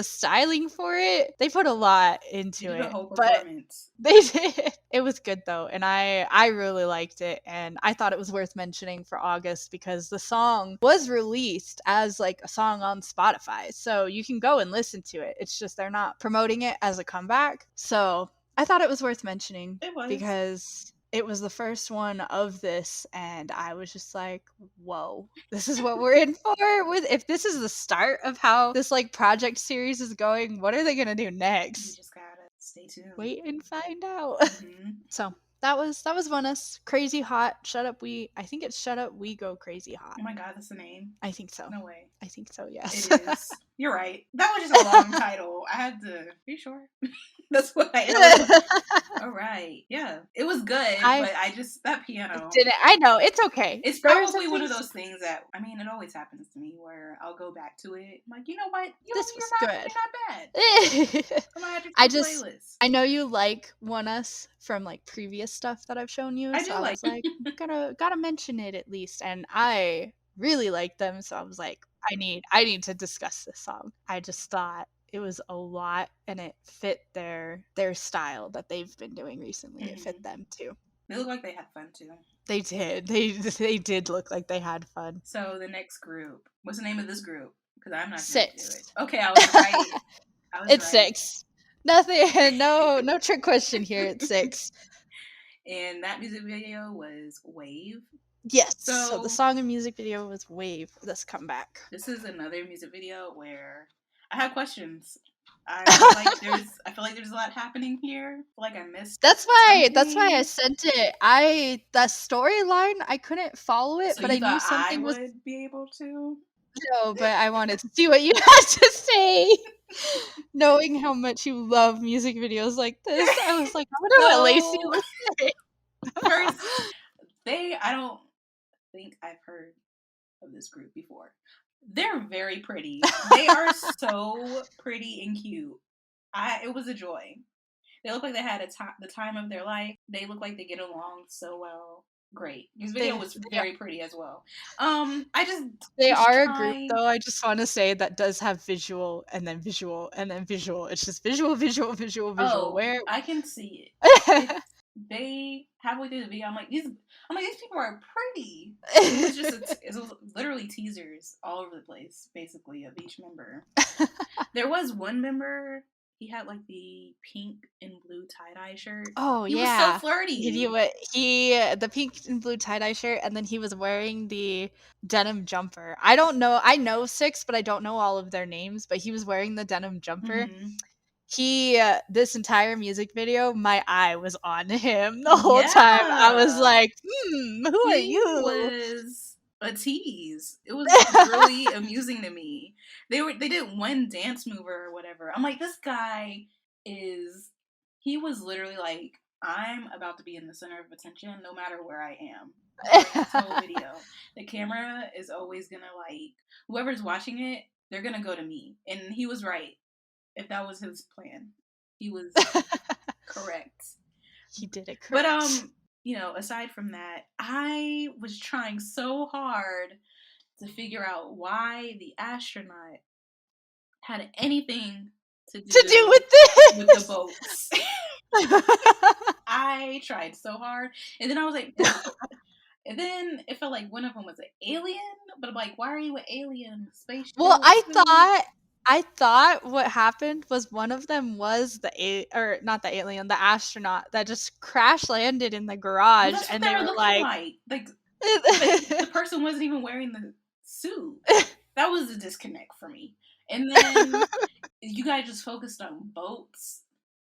[SPEAKER 1] styling for it, they put a lot
[SPEAKER 2] They
[SPEAKER 1] into
[SPEAKER 2] did a
[SPEAKER 1] it.
[SPEAKER 2] whole
[SPEAKER 1] But
[SPEAKER 2] performance.
[SPEAKER 1] they did. It was good though, and I really liked it, and I thought it was worth mentioning for August because the song was released as like a song on Spotify. So you can go and listen to it. It's just they're not promoting it as a comeback. So I thought it was worth mentioning
[SPEAKER 2] It was.
[SPEAKER 1] because it was the first one of this, and I was just like, whoa, this is what we're in for. With if this is the start of how this like project series is going, what are they gonna do
[SPEAKER 2] You
[SPEAKER 1] next?
[SPEAKER 2] just gotta stay tuned.
[SPEAKER 1] Wait and find out.
[SPEAKER 2] Mhm.
[SPEAKER 1] So that was Bonus. Crazy Hot. Shut up I think it's Shut Up We Go Crazy Hot.
[SPEAKER 2] Oh my god, that's the name.
[SPEAKER 1] I think so.
[SPEAKER 2] No way.
[SPEAKER 1] I think so, yes.
[SPEAKER 2] It is. You're right. That was just a long title. I had to. Are you sure? That's what I. All right. Yeah, it was good,
[SPEAKER 1] I
[SPEAKER 2] but I just that piano.
[SPEAKER 1] didn't. I know it's okay.
[SPEAKER 2] It's
[SPEAKER 1] There are some
[SPEAKER 2] probably one of
[SPEAKER 1] things.
[SPEAKER 2] those things that I mean, it always happens to me where I'll go back to it. I'm like, you know what?
[SPEAKER 1] This was
[SPEAKER 2] You're
[SPEAKER 1] good.
[SPEAKER 2] not bad. Come on, add you
[SPEAKER 1] I
[SPEAKER 2] to the
[SPEAKER 1] just
[SPEAKER 2] playlist.
[SPEAKER 1] I know you like One Us from like previous stuff that I've shown you,
[SPEAKER 2] I
[SPEAKER 1] so
[SPEAKER 2] do
[SPEAKER 1] I
[SPEAKER 2] like.
[SPEAKER 1] was like, gotta mention it at least. And I really like them, so I was like, I need to discuss this song. I just thought it was a lot and it fit their style that they've been doing recently. It fit them too.
[SPEAKER 2] They look like they had fun too.
[SPEAKER 1] They did. They did look like they had fun.
[SPEAKER 2] So the next group. What's the name of this group? Because I'm not gonna do it.
[SPEAKER 1] 6.
[SPEAKER 2] Okay, I was right.
[SPEAKER 1] It's 6. Nothing. No trick question here. It's 6.
[SPEAKER 2] And that music video was Wave.
[SPEAKER 1] Yes. So the
[SPEAKER 2] So
[SPEAKER 1] song and music video was Wave. This comeback.
[SPEAKER 2] this is another music video where I have questions. I feel like there's a lot happening here. I feel like I missed.
[SPEAKER 1] That's why I
[SPEAKER 2] something.
[SPEAKER 1] sent it. The storyline I couldn't follow it,
[SPEAKER 2] So
[SPEAKER 1] but
[SPEAKER 2] you
[SPEAKER 1] I knew
[SPEAKER 2] thought I
[SPEAKER 1] something was
[SPEAKER 2] would be able to?
[SPEAKER 1] no, but I wanted to see what you had to say. Knowing how much you love music videos like this, I was like, I wonder what Lacey
[SPEAKER 2] So
[SPEAKER 1] would say.
[SPEAKER 2] first, I don't think I've heard of this group before. They're very pretty. They are so pretty and cute. It was a joy. They look like they had the time of their life. They look like they get along so well. Great. This video was very pretty as well.
[SPEAKER 1] They
[SPEAKER 2] was
[SPEAKER 1] are a group
[SPEAKER 2] trying.
[SPEAKER 1] though. I just want to say that does have visual and then visual and then visual. It's just visual, visual, visual, visual.
[SPEAKER 2] Oh,
[SPEAKER 1] Where
[SPEAKER 2] I can see it. They halfway through the video, I'm like these people are pretty. It was literally teasers all over the place, basically, of each member. There was one member. He had like the pink and blue tie-dye shirt.
[SPEAKER 1] Oh
[SPEAKER 2] He
[SPEAKER 1] yeah,
[SPEAKER 2] was so flirty.
[SPEAKER 1] he the pink and blue tie-dye shirt, and then he was wearing the denim jumper. I don't know. I know 6, but I don't know all of their names. But he was wearing the denim jumper.
[SPEAKER 2] Mm-hmm.
[SPEAKER 1] He this entire music video, my eye was on him the whole time. I was like, who are you?
[SPEAKER 2] Was a tease. It was really amusing to me. They did one dance move or whatever. I'm like, this guy he was literally like, I'm about to be in the center of attention no matter where I am. This whole video. The camera is always gonna like whoever's watching it, they're gonna go to me. And he was right. If that was his plan. He was correct.
[SPEAKER 1] He did it correct.
[SPEAKER 2] But aside from that, I was trying so hard to figure out why the astronaut had anything to do
[SPEAKER 1] with this.
[SPEAKER 2] with the boats. I tried so hard. And then I was like, and then it felt like one of them was an alien. But I'm like, why are you an alien? Spaceship
[SPEAKER 1] Well,
[SPEAKER 2] suit?
[SPEAKER 1] I thought what happened was one of them was or not the alien, the astronaut that just crash landed in the
[SPEAKER 2] Well,
[SPEAKER 1] garage,
[SPEAKER 2] that's what
[SPEAKER 1] and
[SPEAKER 2] they
[SPEAKER 1] they
[SPEAKER 2] were
[SPEAKER 1] were
[SPEAKER 2] looking
[SPEAKER 1] like,
[SPEAKER 2] like. But the person wasn't even wearing the suit. That was a disconnect for me. And then you guys just focused on boats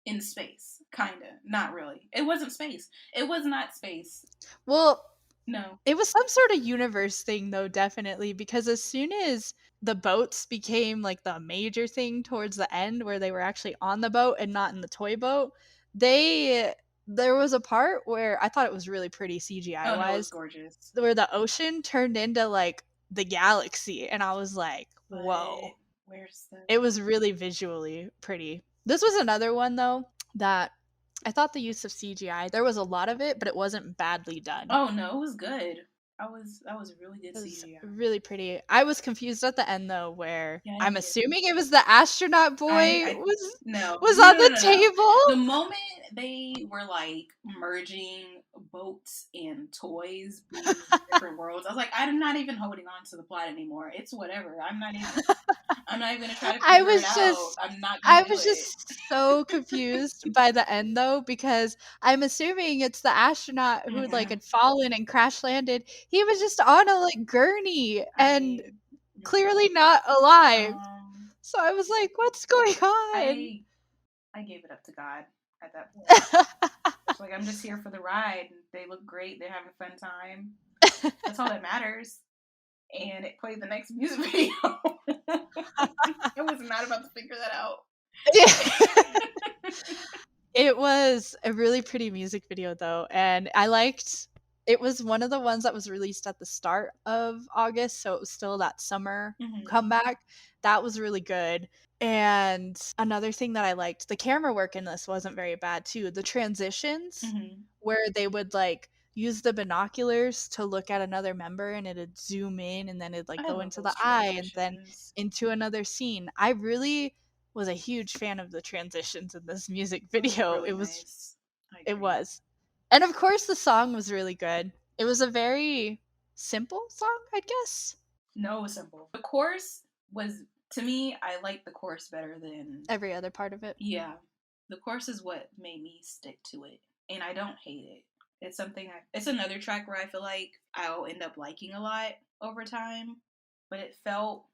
[SPEAKER 2] in space, kinda. Not really. It wasn't space. It was not space.
[SPEAKER 1] well,
[SPEAKER 2] No.
[SPEAKER 1] it was some sort of universe thing though, definitely, because as soon as the boats became like the major thing towards the end where they were actually on the boat and not in the toy boat, there was a part where I thought it was really pretty CGI
[SPEAKER 2] Oh no, it was
[SPEAKER 1] wise,
[SPEAKER 2] gorgeous.
[SPEAKER 1] where the ocean turned into like the galaxy, and I was like,
[SPEAKER 2] But
[SPEAKER 1] whoa.
[SPEAKER 2] where's the
[SPEAKER 1] It was really visually pretty. This was another one though that I thought the use of CGI, there was a lot of it, but it wasn't badly done.
[SPEAKER 2] Oh no, it was good. That was really good
[SPEAKER 1] It was
[SPEAKER 2] CGI.
[SPEAKER 1] really pretty. I was confused at the end though, where
[SPEAKER 2] Yeah, I
[SPEAKER 1] I'm
[SPEAKER 2] didn't get it.
[SPEAKER 1] assuming it was the astronaut boy
[SPEAKER 2] I no,
[SPEAKER 1] was
[SPEAKER 2] no,
[SPEAKER 1] on
[SPEAKER 2] no,
[SPEAKER 1] the
[SPEAKER 2] no, no.
[SPEAKER 1] table.
[SPEAKER 2] The moment they were like merging boats and toys, being different worlds, I was like, I'm not even holding on to the plot anymore. It's whatever. I'm not even gonna try to
[SPEAKER 1] I
[SPEAKER 2] figure it
[SPEAKER 1] was
[SPEAKER 2] out.
[SPEAKER 1] just
[SPEAKER 2] I'm not gonna
[SPEAKER 1] I
[SPEAKER 2] do
[SPEAKER 1] was
[SPEAKER 2] it.
[SPEAKER 1] just so confused by the end though, because I'm assuming it's the astronaut who like
[SPEAKER 2] Mm-mm.
[SPEAKER 1] had fallen and crash landed. He was just on a like gurney and
[SPEAKER 2] I
[SPEAKER 1] clearly not alive.
[SPEAKER 2] um
[SPEAKER 1] So I was like, what's going on?
[SPEAKER 2] I I gave it up to God at that point. It's like I'm just here for the ride. They look great. They're having a fun time. That's all that matters. And it played the next music video. I was not about to figure that out.
[SPEAKER 1] It was a really pretty music video though, and I liked it was one of the ones that was released at the start of August, so it was still that summer
[SPEAKER 2] Mm-hmm.
[SPEAKER 1] comeback. That was really good. And another thing that I liked, the camera work in this wasn't very bad too. The transitions
[SPEAKER 2] Mm-hmm.
[SPEAKER 1] where they would like use the binoculars to look at another member and it'd zoom in and then it'd like
[SPEAKER 2] I
[SPEAKER 1] go
[SPEAKER 2] love
[SPEAKER 1] into the
[SPEAKER 2] those
[SPEAKER 1] eye and then
[SPEAKER 2] transitions.
[SPEAKER 1] into another scene. I really was a huge fan of the transitions in this music
[SPEAKER 2] It was
[SPEAKER 1] video.
[SPEAKER 2] really nice. I
[SPEAKER 1] It
[SPEAKER 2] agree.
[SPEAKER 1] was. And of course the song was really good. It was a very simple song, I guess.
[SPEAKER 2] No, it was simple. The chorus was, to me, I like the chorus better than,
[SPEAKER 1] Every other part of it.
[SPEAKER 2] yeah. The chorus is what made me stick to it. And I don't hate it. It's another track where I feel like I'll end up liking a lot over time. But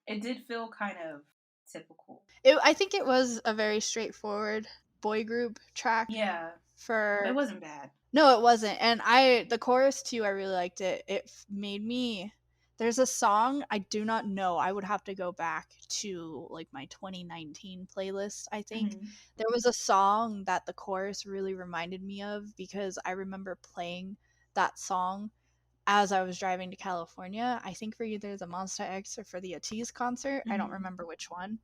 [SPEAKER 2] it did feel kind of typical.
[SPEAKER 1] I think it was a very straightforward boy group track
[SPEAKER 2] Yeah, it
[SPEAKER 1] for
[SPEAKER 2] wasn't bad.
[SPEAKER 1] No, it wasn't. And the chorus too, I really liked it. Made me there's a song I do not know. I would have to go back to like my 2019 playlist, I think.
[SPEAKER 2] Mm-hmm.
[SPEAKER 1] There was a song that the chorus really reminded me of because I remember playing that song as I was driving to California. I think for either the Monster X or for the Atiz concert. I don't
[SPEAKER 2] Mm-hmm.
[SPEAKER 1] remember which one.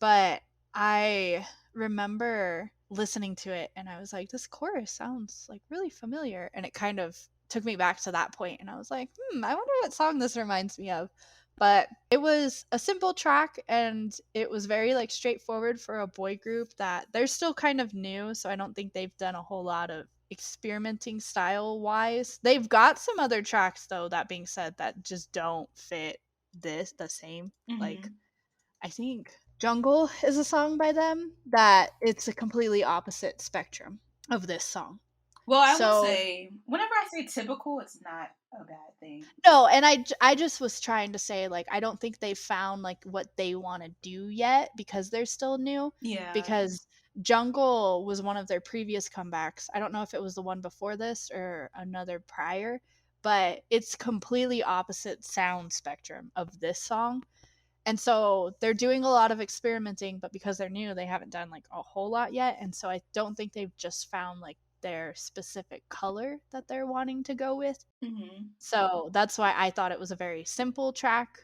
[SPEAKER 1] But I remember listening to it and I was like, this chorus sounds like really familiar. And it kind of took me back to that point and I was like, I wonder what song this reminds me of. But it was a simple track and it was very like straightforward for a boy group that they're still kind of new, so I don't think they've done a whole lot of experimenting style wise. They've got some other tracks though, that being said, that just don't fit the same. Like
[SPEAKER 2] Mm-hmm.
[SPEAKER 1] I think Jungle is a song by them that it's a completely opposite spectrum of this song.
[SPEAKER 2] Well, I will
[SPEAKER 1] So
[SPEAKER 2] say, whenever I say typical, it's not a bad thing.
[SPEAKER 1] no, and I just was trying to say like I don't think they found like what they want to do yet because they're still new.
[SPEAKER 2] Yeah.
[SPEAKER 1] Because Jungle was one of their previous comebacks. I don't know if it was the one before this or another prior, but it's completely opposite sound spectrum of this song. And so they're doing a lot of experimenting, but because they're new, they haven't done like a whole lot yet. And so I don't think they've just found like their specific color that they're wanting to go with.
[SPEAKER 2] Mm-hmm.
[SPEAKER 1] So that's why I thought it was a very simple track,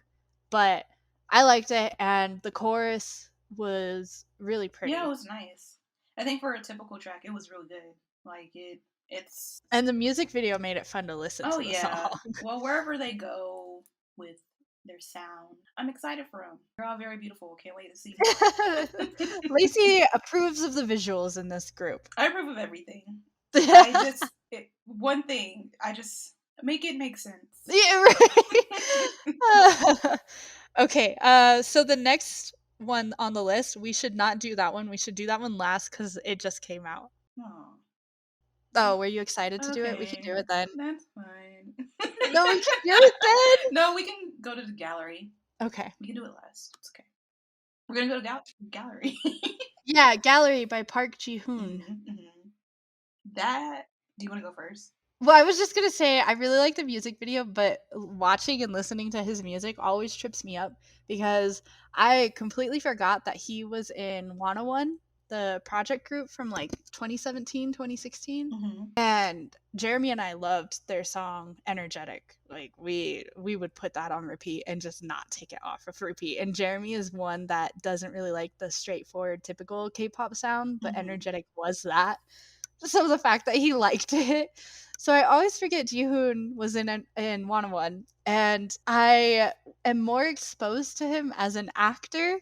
[SPEAKER 1] but I liked it and the chorus was really
[SPEAKER 2] Yeah, it
[SPEAKER 1] pretty.
[SPEAKER 2] was nice. I think for a typical track, it was really good. Like it's.
[SPEAKER 1] And the music video made it fun to listen
[SPEAKER 2] Oh
[SPEAKER 1] to the
[SPEAKER 2] yeah.
[SPEAKER 1] song.
[SPEAKER 2] Well, wherever they go with their sound, I'm excited for them. They're all very beautiful. Can't wait to see more.
[SPEAKER 1] Lacey approves of the visuals in this group.
[SPEAKER 2] I approve of everything. One thing, I just make it make sense.
[SPEAKER 1] Yeah, right. Okay, so the next one on the list, we should not do that one. We should do that one last because it just came out.
[SPEAKER 2] Oh,
[SPEAKER 1] Oh, were you excited to do it? We can
[SPEAKER 2] okay,
[SPEAKER 1] do it then.
[SPEAKER 2] that's fine.
[SPEAKER 1] No, we can do it then.
[SPEAKER 2] No, we can go to the gallery.
[SPEAKER 1] Okay.
[SPEAKER 2] We can do it last. It's okay. We're gonna go to gallery.
[SPEAKER 1] Yeah, Gallery by Park Jihoon.
[SPEAKER 2] That. Do you want to go first?
[SPEAKER 1] Well, I was just gonna say I really like the music video, but watching and listening to his music always trips me up because I completely forgot that he was in 101, the project group from like 2017, 2016. And Jeremy and I loved their song Energetic. Like we would put that on repeat and just not take it off of repeat. And Jeremy is one that doesn't really like the straightforward typical K-pop sound, but Energetic was that. So the fact that he liked it. So I always forget Jihoon was in 101, and I am more exposed to him as an actor,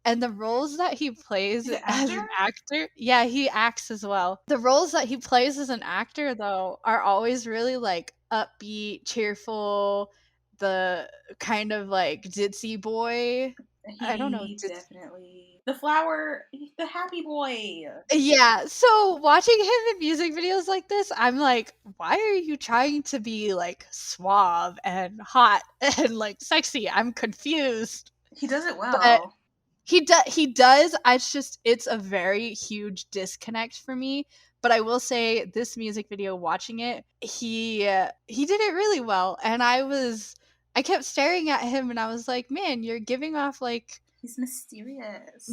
[SPEAKER 1] and the roles that he plays
[SPEAKER 2] He's an
[SPEAKER 1] as an
[SPEAKER 2] actor?
[SPEAKER 1] actor, yeah, he acts as well. The roles that he plays as an actor though are always really like upbeat, cheerful, the kind of like ditzy boy. I don't know.
[SPEAKER 2] He definitely the flower, the happy boy.
[SPEAKER 1] Yeah, so watching him in music videos like this, I'm like, why are you trying to be like suave and hot and like sexy? I'm confused.
[SPEAKER 2] He does it
[SPEAKER 1] But
[SPEAKER 2] well.
[SPEAKER 1] he does. It's a very huge disconnect for me. But I will say this music video, watching it, he did it really well, and I kept staring at him, and I was like, man, you're giving off like
[SPEAKER 2] He's mysterious.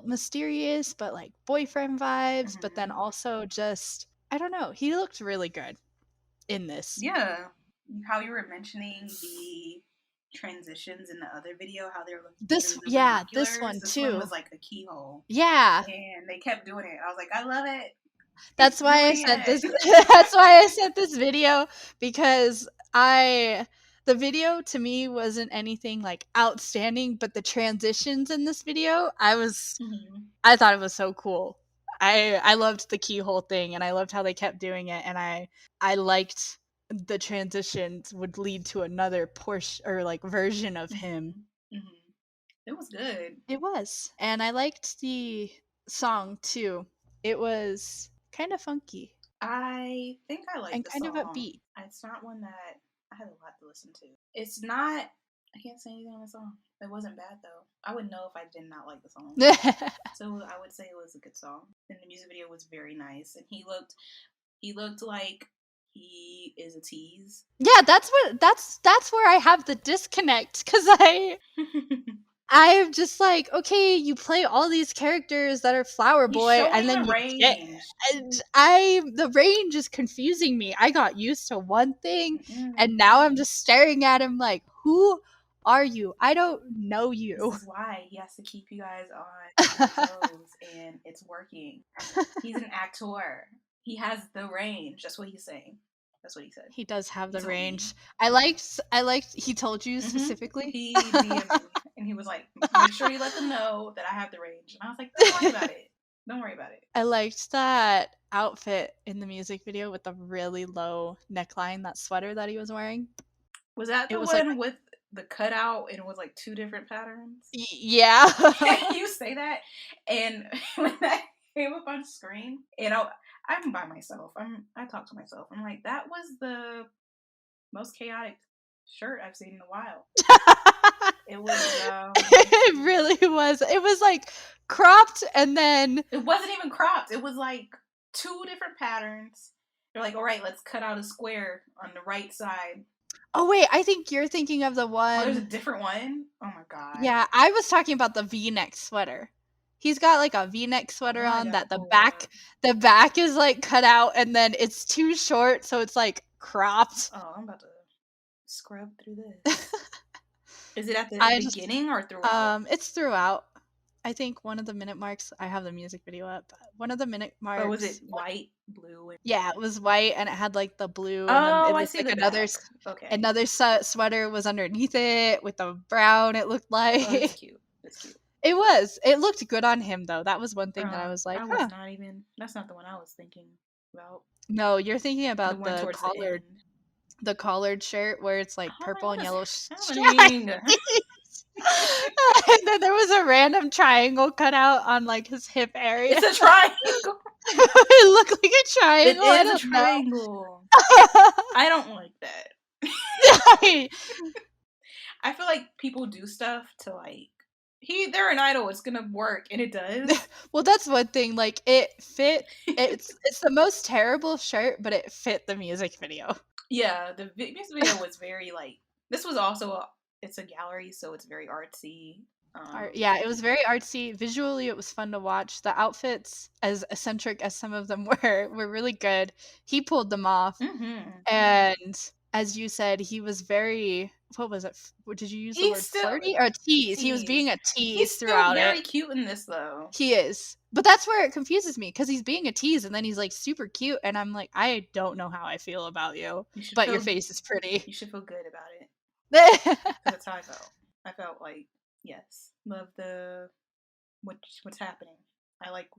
[SPEAKER 1] mysterious, but like boyfriend vibes, but then also just I don't know. He looked really good in this.
[SPEAKER 2] Yeah, how you were mentioning the transitions in the other video, how they were looking
[SPEAKER 1] This
[SPEAKER 2] through the
[SPEAKER 1] this
[SPEAKER 2] binoculars.
[SPEAKER 1] one
[SPEAKER 2] This one
[SPEAKER 1] too.
[SPEAKER 2] was like a keyhole.
[SPEAKER 1] Yeah.
[SPEAKER 2] And they kept doing it. I was like, I love it.
[SPEAKER 1] That's why I said this that's why I said this video because the video to me wasn't anything like outstanding, but the transitions in this video, I thought it was so cool. I loved the keyhole thing, and I loved how they kept doing it, and I liked the transitions would lead to another portion or like version of him.
[SPEAKER 2] It was good.
[SPEAKER 1] It was. And I liked the song too. It was kind of funky.
[SPEAKER 2] I think I like
[SPEAKER 1] And
[SPEAKER 2] the
[SPEAKER 1] kind of
[SPEAKER 2] song.
[SPEAKER 1] upbeat.
[SPEAKER 2] It's not one that I had a lot to listen to. It's not. I can't say anything on the song. It wasn't bad though. I would know if I did not like the song. So I would say it was a good song. And the music video was very nice. And he looked like he is a tease.
[SPEAKER 1] Yeah, that's where I have the disconnect because I'm just like, okay, you play all these characters that are Flower Boy, and then
[SPEAKER 2] the range.
[SPEAKER 1] The range is confusing me. I got used to one thing, and now I'm just staring at him like, who are you? I don't know you.
[SPEAKER 2] This is why he has to keep you guys on your toes, and it's working. He's an actor. He has the range. That's what he's saying. That's what he said.
[SPEAKER 1] He does have the range. I liked. He told you specifically.
[SPEAKER 2] He DM'd me, and he was like, "Make sure you let them know that I have the range." And I was like, "Don't worry about it. Don't worry about it."
[SPEAKER 1] I liked that outfit in the music video with the really low neckline, that sweater that he was wearing.
[SPEAKER 2] Was that the one with the cutout and it was like two different patterns?
[SPEAKER 1] Yeah.
[SPEAKER 2] You say that, and when that came up on screen, and I'm by myself. I talk to myself. I'm like, that was the most chaotic shirt I've seen in a while. It was.
[SPEAKER 1] It really was. It was like cropped, and then
[SPEAKER 2] it wasn't even cropped. It was like two different patterns. They're like, all right, let's cut out a square on the right side.
[SPEAKER 1] Oh wait, I think you're thinking of the one.
[SPEAKER 2] Oh, there's a different one? Oh my god.
[SPEAKER 1] Yeah, I was talking about the V-neck sweater. He's got like a V-neck sweater on that the back is like cut out, and then it's too short, so it's like cropped.
[SPEAKER 2] Oh, I'm about to scrub through this. Is it at the beginning or throughout?
[SPEAKER 1] It's throughout. I think one of the minute marks, I have the music video up. One of the minute marks.
[SPEAKER 2] Or was it white, blue?
[SPEAKER 1] Yeah, it was white, and it had like the blue.
[SPEAKER 2] Oh,
[SPEAKER 1] and then
[SPEAKER 2] I see
[SPEAKER 1] like
[SPEAKER 2] the
[SPEAKER 1] another sweater was underneath it with the brown. It looked like.
[SPEAKER 2] Oh, that's cute. That's cute.
[SPEAKER 1] It was. It looked good on him though. That was one thing that I was like,
[SPEAKER 2] I was not even. That's not the one I was thinking. Well,
[SPEAKER 1] No, you're thinking
[SPEAKER 2] the
[SPEAKER 1] about
[SPEAKER 2] one towards the end.
[SPEAKER 1] the collared shirt where it's like
[SPEAKER 2] I'm like,
[SPEAKER 1] purple
[SPEAKER 2] what
[SPEAKER 1] and
[SPEAKER 2] is
[SPEAKER 1] yellow stripes.
[SPEAKER 2] happening?
[SPEAKER 1] And then there was a random triangle cut out on like his hip area.
[SPEAKER 2] It's a triangle.
[SPEAKER 1] It looked like a
[SPEAKER 2] It
[SPEAKER 1] triangle. I
[SPEAKER 2] is a
[SPEAKER 1] don't know.
[SPEAKER 2] triangle. I don't like that. I feel like people do stuff to like they're an idol, it's gonna work, and it does.
[SPEAKER 1] Well, that's one thing. Like it fit. It's the most terrible shirt, but it fit the music video.
[SPEAKER 2] Yeah, the music video was very like this was also it's a gallery, so it's very artsy.
[SPEAKER 1] Yeah, it was very artsy. Visually, it was fun to watch. The outfits, as eccentric as some of them were really good. He pulled them off.
[SPEAKER 2] Mm-hmm.
[SPEAKER 1] And as you said, he was very, what was it? Did you use the
[SPEAKER 2] He's
[SPEAKER 1] word
[SPEAKER 2] still
[SPEAKER 1] flirty or tease? He was
[SPEAKER 2] tease.
[SPEAKER 1] being a
[SPEAKER 2] He's
[SPEAKER 1] tease
[SPEAKER 2] still
[SPEAKER 1] throughout
[SPEAKER 2] very
[SPEAKER 1] it.
[SPEAKER 2] cute in this though.
[SPEAKER 1] He is. But that's where it confuses me because he's being a tease and then he's like super cute. And I'm like, I don't know how I feel about you, but your face is pretty.
[SPEAKER 2] You should feel good about it. Because that's how I felt. I felt like, yes, love the what's happening. I like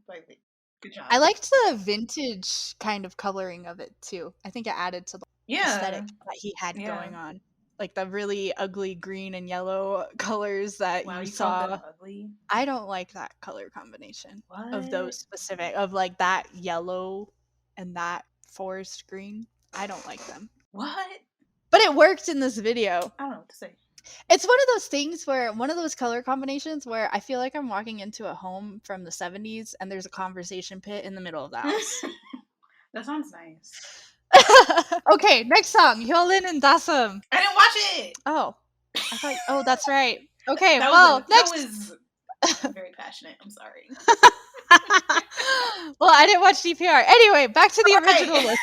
[SPEAKER 2] good job.
[SPEAKER 1] I liked the vintage kind of coloring of it too. I think it added to the aesthetic that he had going on. Like the really ugly green and yellow colors that you saw.
[SPEAKER 2] Called them ugly?
[SPEAKER 1] I don't like that color combination of those
[SPEAKER 2] What?
[SPEAKER 1] specific, of like that yellow and that forest green. I don't like them.
[SPEAKER 2] What?
[SPEAKER 1] But it worked in this video.
[SPEAKER 2] I don't know what to say.
[SPEAKER 1] It's one of those things where one of those color combinations where I feel like I'm walking into a home from the 70s and there's a conversation pit in the middle of the house.
[SPEAKER 2] That sounds nice.
[SPEAKER 1] Okay, next song, Hyolyn and Dasam.
[SPEAKER 2] I didn't watch it.
[SPEAKER 1] Oh, I thought. Oh, that's right. Okay,
[SPEAKER 2] that
[SPEAKER 1] next.
[SPEAKER 2] was very passionate. I'm sorry.
[SPEAKER 1] Well, I didn't watch DPR. Anyway, back to the original list.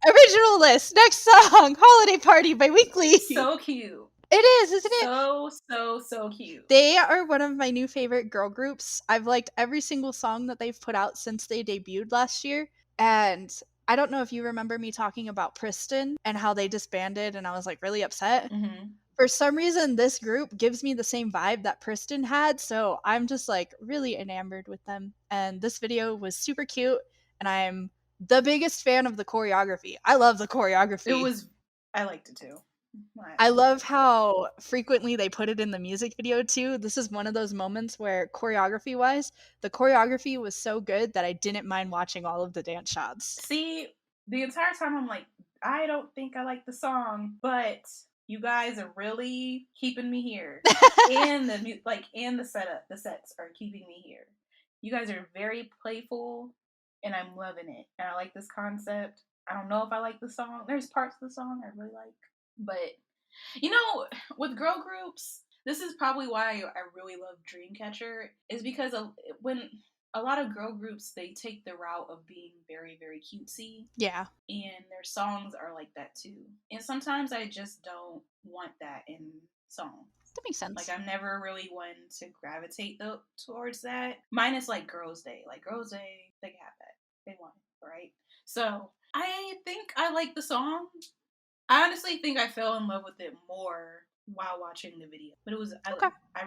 [SPEAKER 1] Original list. Next song, Holiday Party by Weekly.
[SPEAKER 2] So cute.
[SPEAKER 1] It is, isn't it?
[SPEAKER 2] So cute.
[SPEAKER 1] They are one of my new favorite girl groups. I've liked every single song that they've put out since they debuted last year. And I don't know if you remember me talking about Priston and how they disbanded and I was like really upset.
[SPEAKER 2] Mm-hmm.
[SPEAKER 1] For some reason, this group gives me the same vibe that Priston had. So I'm just like really enamored with them. And this video was super cute. And I'm the biggest fan of the choreography. I love the choreography.
[SPEAKER 2] I liked it too.
[SPEAKER 1] I love how frequently they put it in the music video too. This is one of those moments where choreography wise, the choreography was so good that I didn't mind watching all of the dance shots.
[SPEAKER 2] See, the entire time I'm like, I don't think I like the song, but you guys are really keeping me here. And the setup, the sets are keeping me here. You guys are very playful and I'm loving it. And I like this concept. I don't know if I like the song. There's parts of the song I really like. But, with girl groups, this is probably why I really love Dreamcatcher, is because when a lot of girl groups, they take the route of being very, very cutesy.
[SPEAKER 1] Yeah.
[SPEAKER 2] And their songs are like that too. And sometimes I just don't want that in songs.
[SPEAKER 1] That makes sense.
[SPEAKER 2] Like, I'm never really one to gravitate towards that. Minus, like, Girls' Day. Like, Girls' Day, they can have that. They want it, right? So, I think I like the song. I honestly think I fell in love with it more while watching the video. But it was, okay. I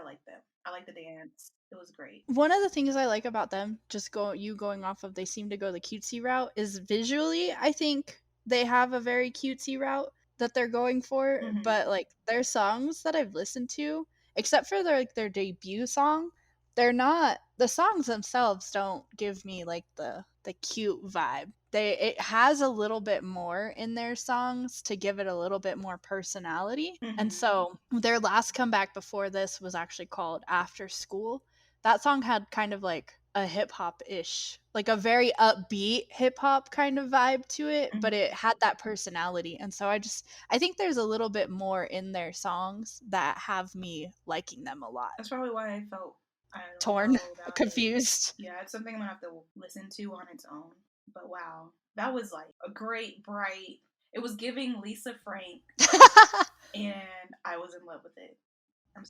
[SPEAKER 2] like them. I like the dance. It was great.
[SPEAKER 1] One of the things I like about them, just going off of they seem to go the cutesy route, is visually, I think they have a very cutesy route that they're going for. Mm-hmm. But like their songs that I've listened to, except for their debut song, the songs themselves don't give me like the cute vibe. It has a little bit more in their songs to give it a little bit more personality. Mm-hmm. And so their last comeback before this was actually called After School. That song had kind of like a hip-hop-ish, like a very upbeat hip-hop kind of vibe to it, mm-hmm. but it had that personality. And so I think there's a little bit more in their songs that have me liking them a lot.
[SPEAKER 2] That's probably why I felt
[SPEAKER 1] torn, confused.
[SPEAKER 2] Yeah, it's something I'm gonna have to listen to on its own. But wow, that was like a great, bright. It was giving Lisa Frank, and I was in love with it.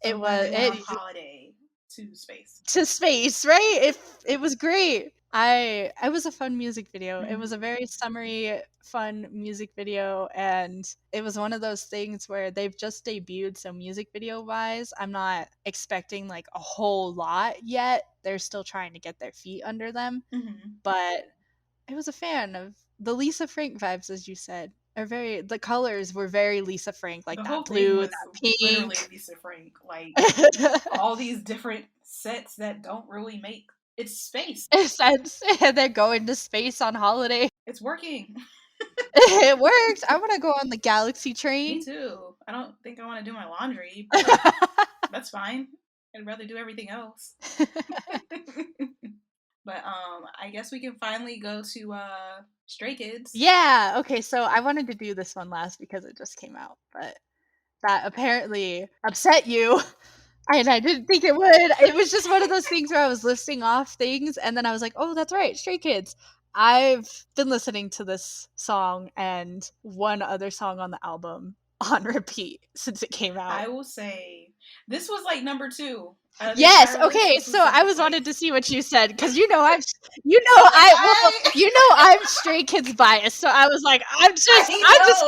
[SPEAKER 1] It was
[SPEAKER 2] holiday to space.
[SPEAKER 1] To space, right? It was great. It was a fun music video. Mm-hmm. It was a very summery, fun music video, and it was one of those things where they've just debuted, so music video wise, I'm not expecting like a whole lot yet. They're still trying to get their feet under them. Mm-hmm. But I was a fan of the Lisa Frank vibes, as you said. The colors were very Lisa Frank, like
[SPEAKER 2] The
[SPEAKER 1] that
[SPEAKER 2] whole thing
[SPEAKER 1] blue,
[SPEAKER 2] was
[SPEAKER 1] that
[SPEAKER 2] literally
[SPEAKER 1] pink.
[SPEAKER 2] Lisa Frank. Like all these different sets that don't really make it's space.
[SPEAKER 1] Since they're going to space on holiday.
[SPEAKER 2] It's working.
[SPEAKER 1] It works. I want to go on the galaxy
[SPEAKER 2] Me
[SPEAKER 1] train.
[SPEAKER 2] too. I don't think I want to do my laundry, but that's fine. I'd rather do everything else. But I guess we can finally go to Stray Kids.
[SPEAKER 1] Yeah, okay, so I wanted to do this one last because it just came out, but that apparently upset you. And I didn't think it would. It was just one of those things where I was listing off things and then I was like, "Oh, that's right, Stray Kids." I've been listening to this song and one other song on the album on repeat since it came out.
[SPEAKER 2] I will say this was like number 2. The
[SPEAKER 1] Yes,
[SPEAKER 2] entire list.
[SPEAKER 1] okay,
[SPEAKER 2] This was
[SPEAKER 1] so
[SPEAKER 2] like,
[SPEAKER 1] I was
[SPEAKER 2] like
[SPEAKER 1] wanted to see what you said because you know
[SPEAKER 2] so like
[SPEAKER 1] I'm Stray Kids biased, so I was like, I'm just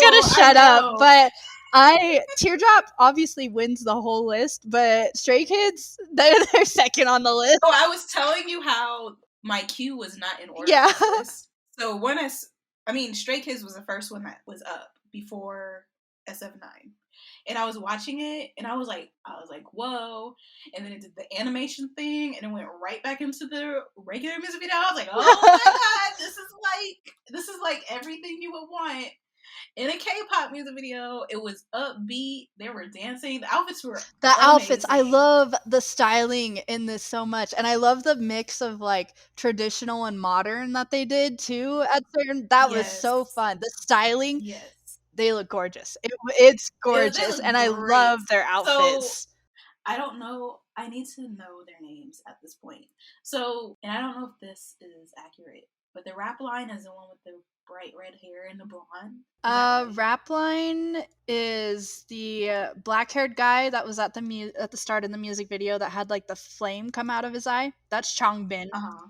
[SPEAKER 1] gonna
[SPEAKER 2] I
[SPEAKER 1] shut up.
[SPEAKER 2] know.
[SPEAKER 1] But Teardrop obviously wins the whole list, but Stray Kids they're second on the list.
[SPEAKER 2] So I was telling you how my queue was not in order
[SPEAKER 1] Yeah.
[SPEAKER 2] for this. So when I mean, Stray Kids was the first one that was up before SF9. And I was watching it and I was like, whoa. And then it did the animation thing and it went right back into the regular music video. I was like, oh my god, this is like everything you would want in a K-pop music video. It was upbeat. They were dancing. The outfits were amazing.
[SPEAKER 1] I love the styling in this so much, and I love the mix of like traditional and modern that they did too. That was so fun. The styling,
[SPEAKER 2] Yes.
[SPEAKER 1] they look gorgeous. It's
[SPEAKER 2] They
[SPEAKER 1] gorgeous,
[SPEAKER 2] look
[SPEAKER 1] and I
[SPEAKER 2] great.
[SPEAKER 1] love their outfits.
[SPEAKER 2] So I don't know. I need to know their names at this point. So, and I don't know if this is accurate, but the rap line is the one with the bright red hair and the blonde. Right?
[SPEAKER 1] Rapline is the black-haired guy that was at the start in the music video that had like the flame come out of his eye. That's Changbin.
[SPEAKER 2] Uh-huh.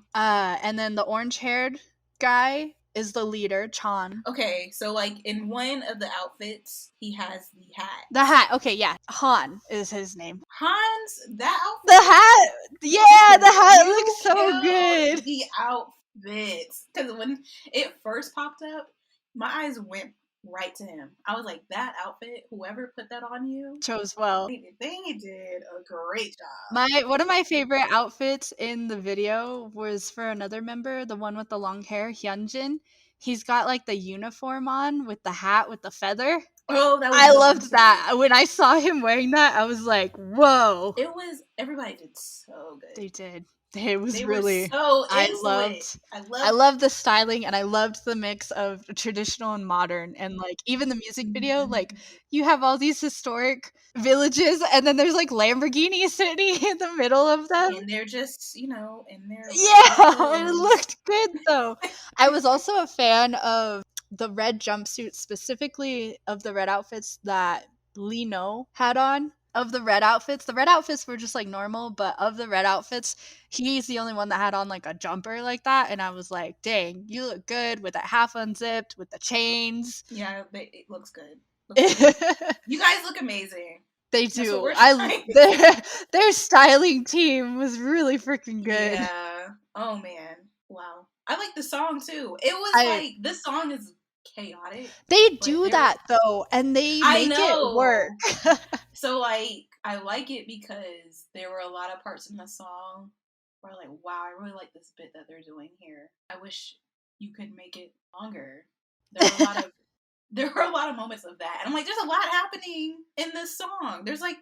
[SPEAKER 1] And then the orange-haired guy is the leader, Chan.
[SPEAKER 2] Okay, so like in one of the outfits, he has the hat.
[SPEAKER 1] The hat. Okay, yeah. Han is his name.
[SPEAKER 2] Hans, that outfit.
[SPEAKER 1] The hat. Yeah, the hat looks so good.
[SPEAKER 2] The outfits, because when it first popped up, my eyes went right to him. I was like, that outfit, whoever put that on you
[SPEAKER 1] chose well.
[SPEAKER 2] They did a great job.
[SPEAKER 1] One of my favorite outfits in the video was for another member, the one with the long hair, Hyunjin. He's got like the uniform on with the hat with the feather.
[SPEAKER 2] Oh, that was
[SPEAKER 1] I loved that. When I saw him wearing that, I was like, whoa.
[SPEAKER 2] Everybody did so good.
[SPEAKER 1] They did. It was
[SPEAKER 2] they
[SPEAKER 1] really
[SPEAKER 2] were so
[SPEAKER 1] I loved the styling and I loved the mix of traditional and modern, and like even the music video, like you have all these historic villages and then there's like Lamborghinis sitting in the middle of them.
[SPEAKER 2] And they're just, in their
[SPEAKER 1] it looked good though. I was also a fan of the red jumpsuit, specifically of the red outfits that Lino had on. Of the red outfits were just like normal, but of the red outfits, he's the only one that had on like a jumper like that, and I was like, dang, you look good with that half unzipped with the chains.
[SPEAKER 2] Yeah, it looks good. You guys look amazing.
[SPEAKER 1] They do. Their styling team was really freaking good.
[SPEAKER 2] Yeah. Oh man. Wow. I like the song too. It was this song is chaotic.
[SPEAKER 1] They do that though, and they make it work.
[SPEAKER 2] So like I like it because there were a lot of parts in the song where like, wow, I really like this bit that they're doing here. I wish you could make it longer. There were a lot of moments of that. And I'm like, there's a lot happening in this song. There's like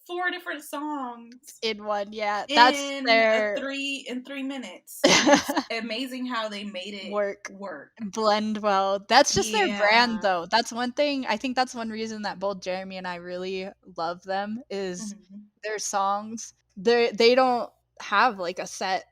[SPEAKER 2] 4 different songs
[SPEAKER 1] in one. Yeah, that's their
[SPEAKER 2] 3 minutes. It's amazing how they made it work,
[SPEAKER 1] blend well. That's just their brand, though. That's one thing. I think that's one reason that both Jeremy and I really love them is their songs. They don't have like a set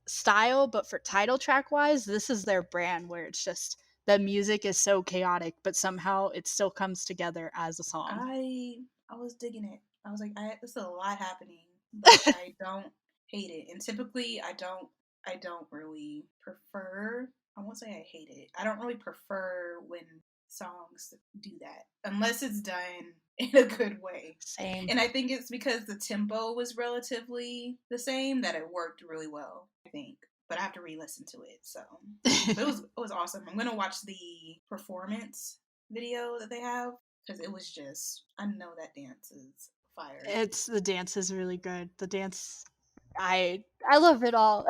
[SPEAKER 1] style, but for title track wise, this is their brand where it's just the music is so chaotic, but somehow it still comes together as a song.
[SPEAKER 2] I was digging it. I was like, there's a lot happening, but I don't hate it. And typically, I don't really prefer. I won't say I hate it. I don't really prefer when songs do that, unless it's done in a good way.
[SPEAKER 1] Same.
[SPEAKER 2] And I think it's because the tempo was relatively the same that it worked really well. I think. but I have to re-listen to it. So, but it was awesome. I'm gonna watch the performance video that they have because it was just, I know that dance is fire.
[SPEAKER 1] The dance is really good. The dance, I love it all.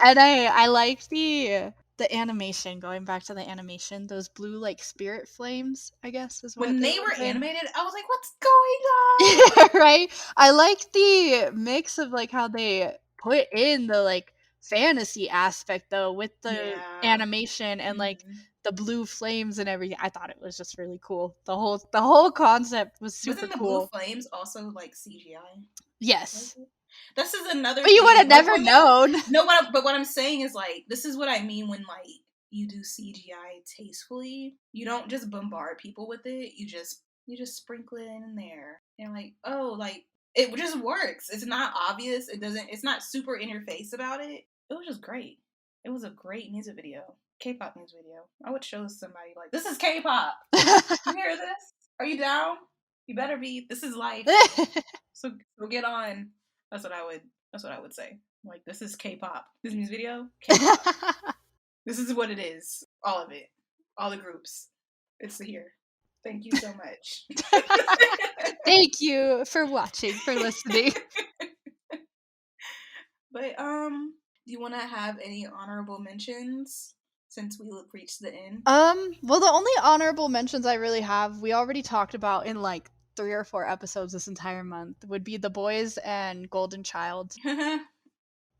[SPEAKER 1] And I like the animation, going back to the animation, those blue like spirit flames, I guess is what
[SPEAKER 2] When
[SPEAKER 1] they
[SPEAKER 2] they were
[SPEAKER 1] look like.
[SPEAKER 2] animated, I was like, "What's going on?"
[SPEAKER 1] Right? I like the mix of like how they put in the like fantasy aspect though with the
[SPEAKER 2] Yeah.
[SPEAKER 1] animation and like
[SPEAKER 2] Mm-hmm.
[SPEAKER 1] the blue flames and everything. I thought it was just really cool. The whole concept was super
[SPEAKER 2] Wasn't the blue
[SPEAKER 1] cool.
[SPEAKER 2] flames also like CGI? Was
[SPEAKER 1] Yes.
[SPEAKER 2] it? This is another
[SPEAKER 1] But you would have
[SPEAKER 2] thing. Like
[SPEAKER 1] never
[SPEAKER 2] when they
[SPEAKER 1] known.
[SPEAKER 2] no, but what I'm saying is like this is what I mean when like you do CGI tastefully. You don't just bombard people with it. You just sprinkle it in there. And like, oh, like it just works. It's not obvious. It's not super in your face about it. It was just great. It was a great music video. K-pop music video. I would show somebody like, this is K-pop. You hear this? Are you down? You better be. This is life. So get on. That's what I would say. Like, this is K-pop. This music video, K-pop. This is what it is. All of it. All the groups. It's here. Thank you so much.
[SPEAKER 1] Thank you for watching, for listening.
[SPEAKER 2] But do you want to have any honorable mentions since we reached the end?
[SPEAKER 1] Well, the only honorable mentions I really have, we already talked about in like 3 or 4 episodes this entire month, would be The Boys and Golden Child.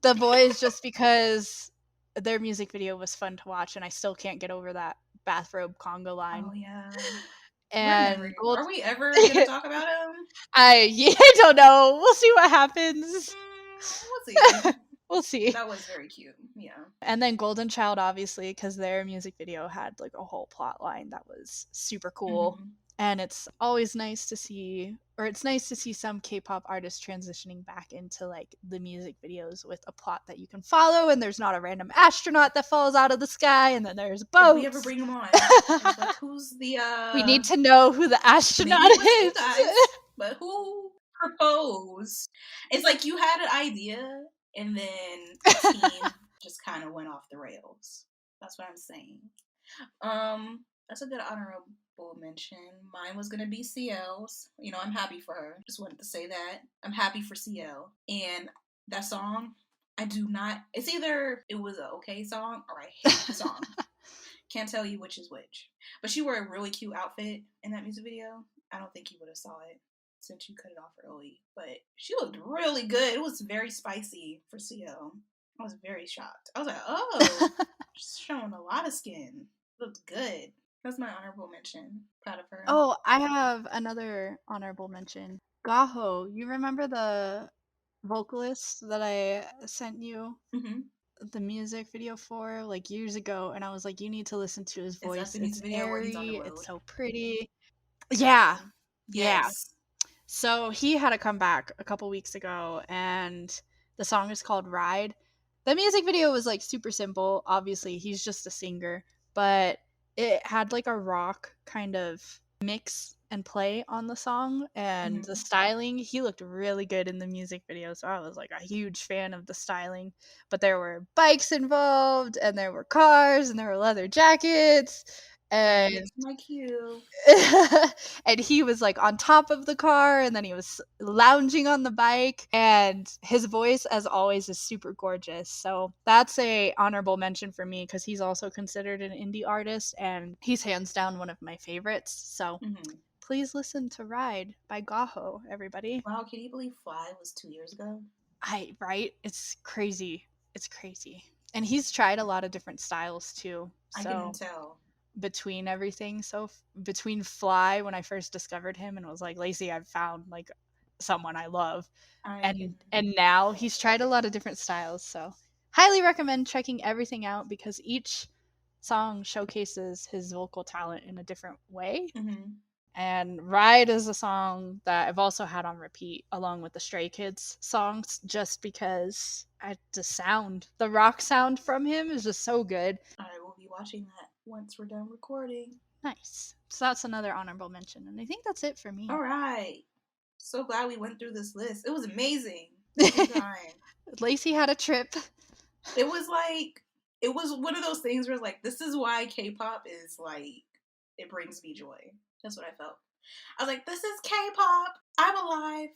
[SPEAKER 1] The Boys, just because their music video was fun to watch, and I still can't get over that bathrobe conga line.
[SPEAKER 2] Oh yeah.
[SPEAKER 1] And
[SPEAKER 2] Are we ever gonna talk about him?
[SPEAKER 1] I don't know. We'll see what happens.
[SPEAKER 2] We'll see.
[SPEAKER 1] We'll see.
[SPEAKER 2] That was very cute. Yeah.
[SPEAKER 1] And then Golden Child, obviously, because their music video had like a whole plot line that was super cool.
[SPEAKER 2] Mm-hmm.
[SPEAKER 1] And it's always nice to see, or it's nice to see some K-pop artists transitioning back into like the music videos with a plot that you can follow, and there's not a random astronaut that falls out of the sky, and then there's boats.
[SPEAKER 2] If we ever bring them on, it's like, who's the
[SPEAKER 1] We need to know who the astronaut
[SPEAKER 2] maybe it was
[SPEAKER 1] is.
[SPEAKER 2] you guys, but who proposed? It's like you had an idea, and then the team just kind of went off the rails. That's what I'm saying. That's a good honorable mention. Mine was gonna be CL's. You know, I'm happy for her. Just wanted to say that. I'm happy for CL. And that song, I do not, it's either it was an okay song or I hate the song. Can't tell you which is which. But she wore a really cute outfit in that music video. I don't think you would have saw it since you cut it off early. But she looked really good. It was very spicy for CL. I was very shocked. I was like, oh, she's showing a lot of skin. Looked good. That's my honorable mention. Proud of her.
[SPEAKER 1] Oh, I have another honorable mention. Gaho, you remember the vocalist that I sent you
[SPEAKER 2] Mm-hmm.
[SPEAKER 1] the music video for like years ago, and I was like, you need to listen to his
[SPEAKER 2] Is that
[SPEAKER 1] voice.
[SPEAKER 2] the
[SPEAKER 1] It's
[SPEAKER 2] music video where he's on the
[SPEAKER 1] airy,
[SPEAKER 2] road?
[SPEAKER 1] it's so pretty. Yeah. Yeah.
[SPEAKER 2] Yes.
[SPEAKER 1] So he had a comeback a couple weeks ago, and the song is called Ride. The music video was like super simple. Obviously, he's just a singer, but it had like a rock kind of mix and play on the song, and the styling, he looked really good in the music video, so I was like a huge fan of the styling. But there were bikes involved, and there were cars, and there were leather jackets, and
[SPEAKER 2] It's my cue.
[SPEAKER 1] and he was like on top of the car, and then he was lounging on the bike, and his voice as always is super gorgeous. So that's a honorable mention for me because he's also considered an indie artist, and he's hands down one of my favorites. So please listen to Ride by Gaho, everybody.
[SPEAKER 2] Wow, can you believe Fly was 2 years ago?
[SPEAKER 1] Right? It's crazy. And he's tried a lot of different styles too. So
[SPEAKER 2] I can tell.
[SPEAKER 1] Between everything, so between Fly, when I first discovered him and was like, Lacey, I've found like someone I love, and now he's tried a lot of different styles, so highly recommend checking everything out because each song showcases his vocal talent in a different way. And Ride is a song that I've also had on repeat along with the Stray Kids songs, just because the rock sound from him is just so good.
[SPEAKER 2] I will be watching that once we're done recording.
[SPEAKER 1] Nice. So that's another honorable mention, and I think that's it for me.
[SPEAKER 2] All right. So glad we went through this list. It was amazing.
[SPEAKER 1] Lacey had a trip.
[SPEAKER 2] It was one of those things where it's like, this is why K-pop is like, it brings me joy. That's what I felt. I was like, this is K-pop. I'm alive.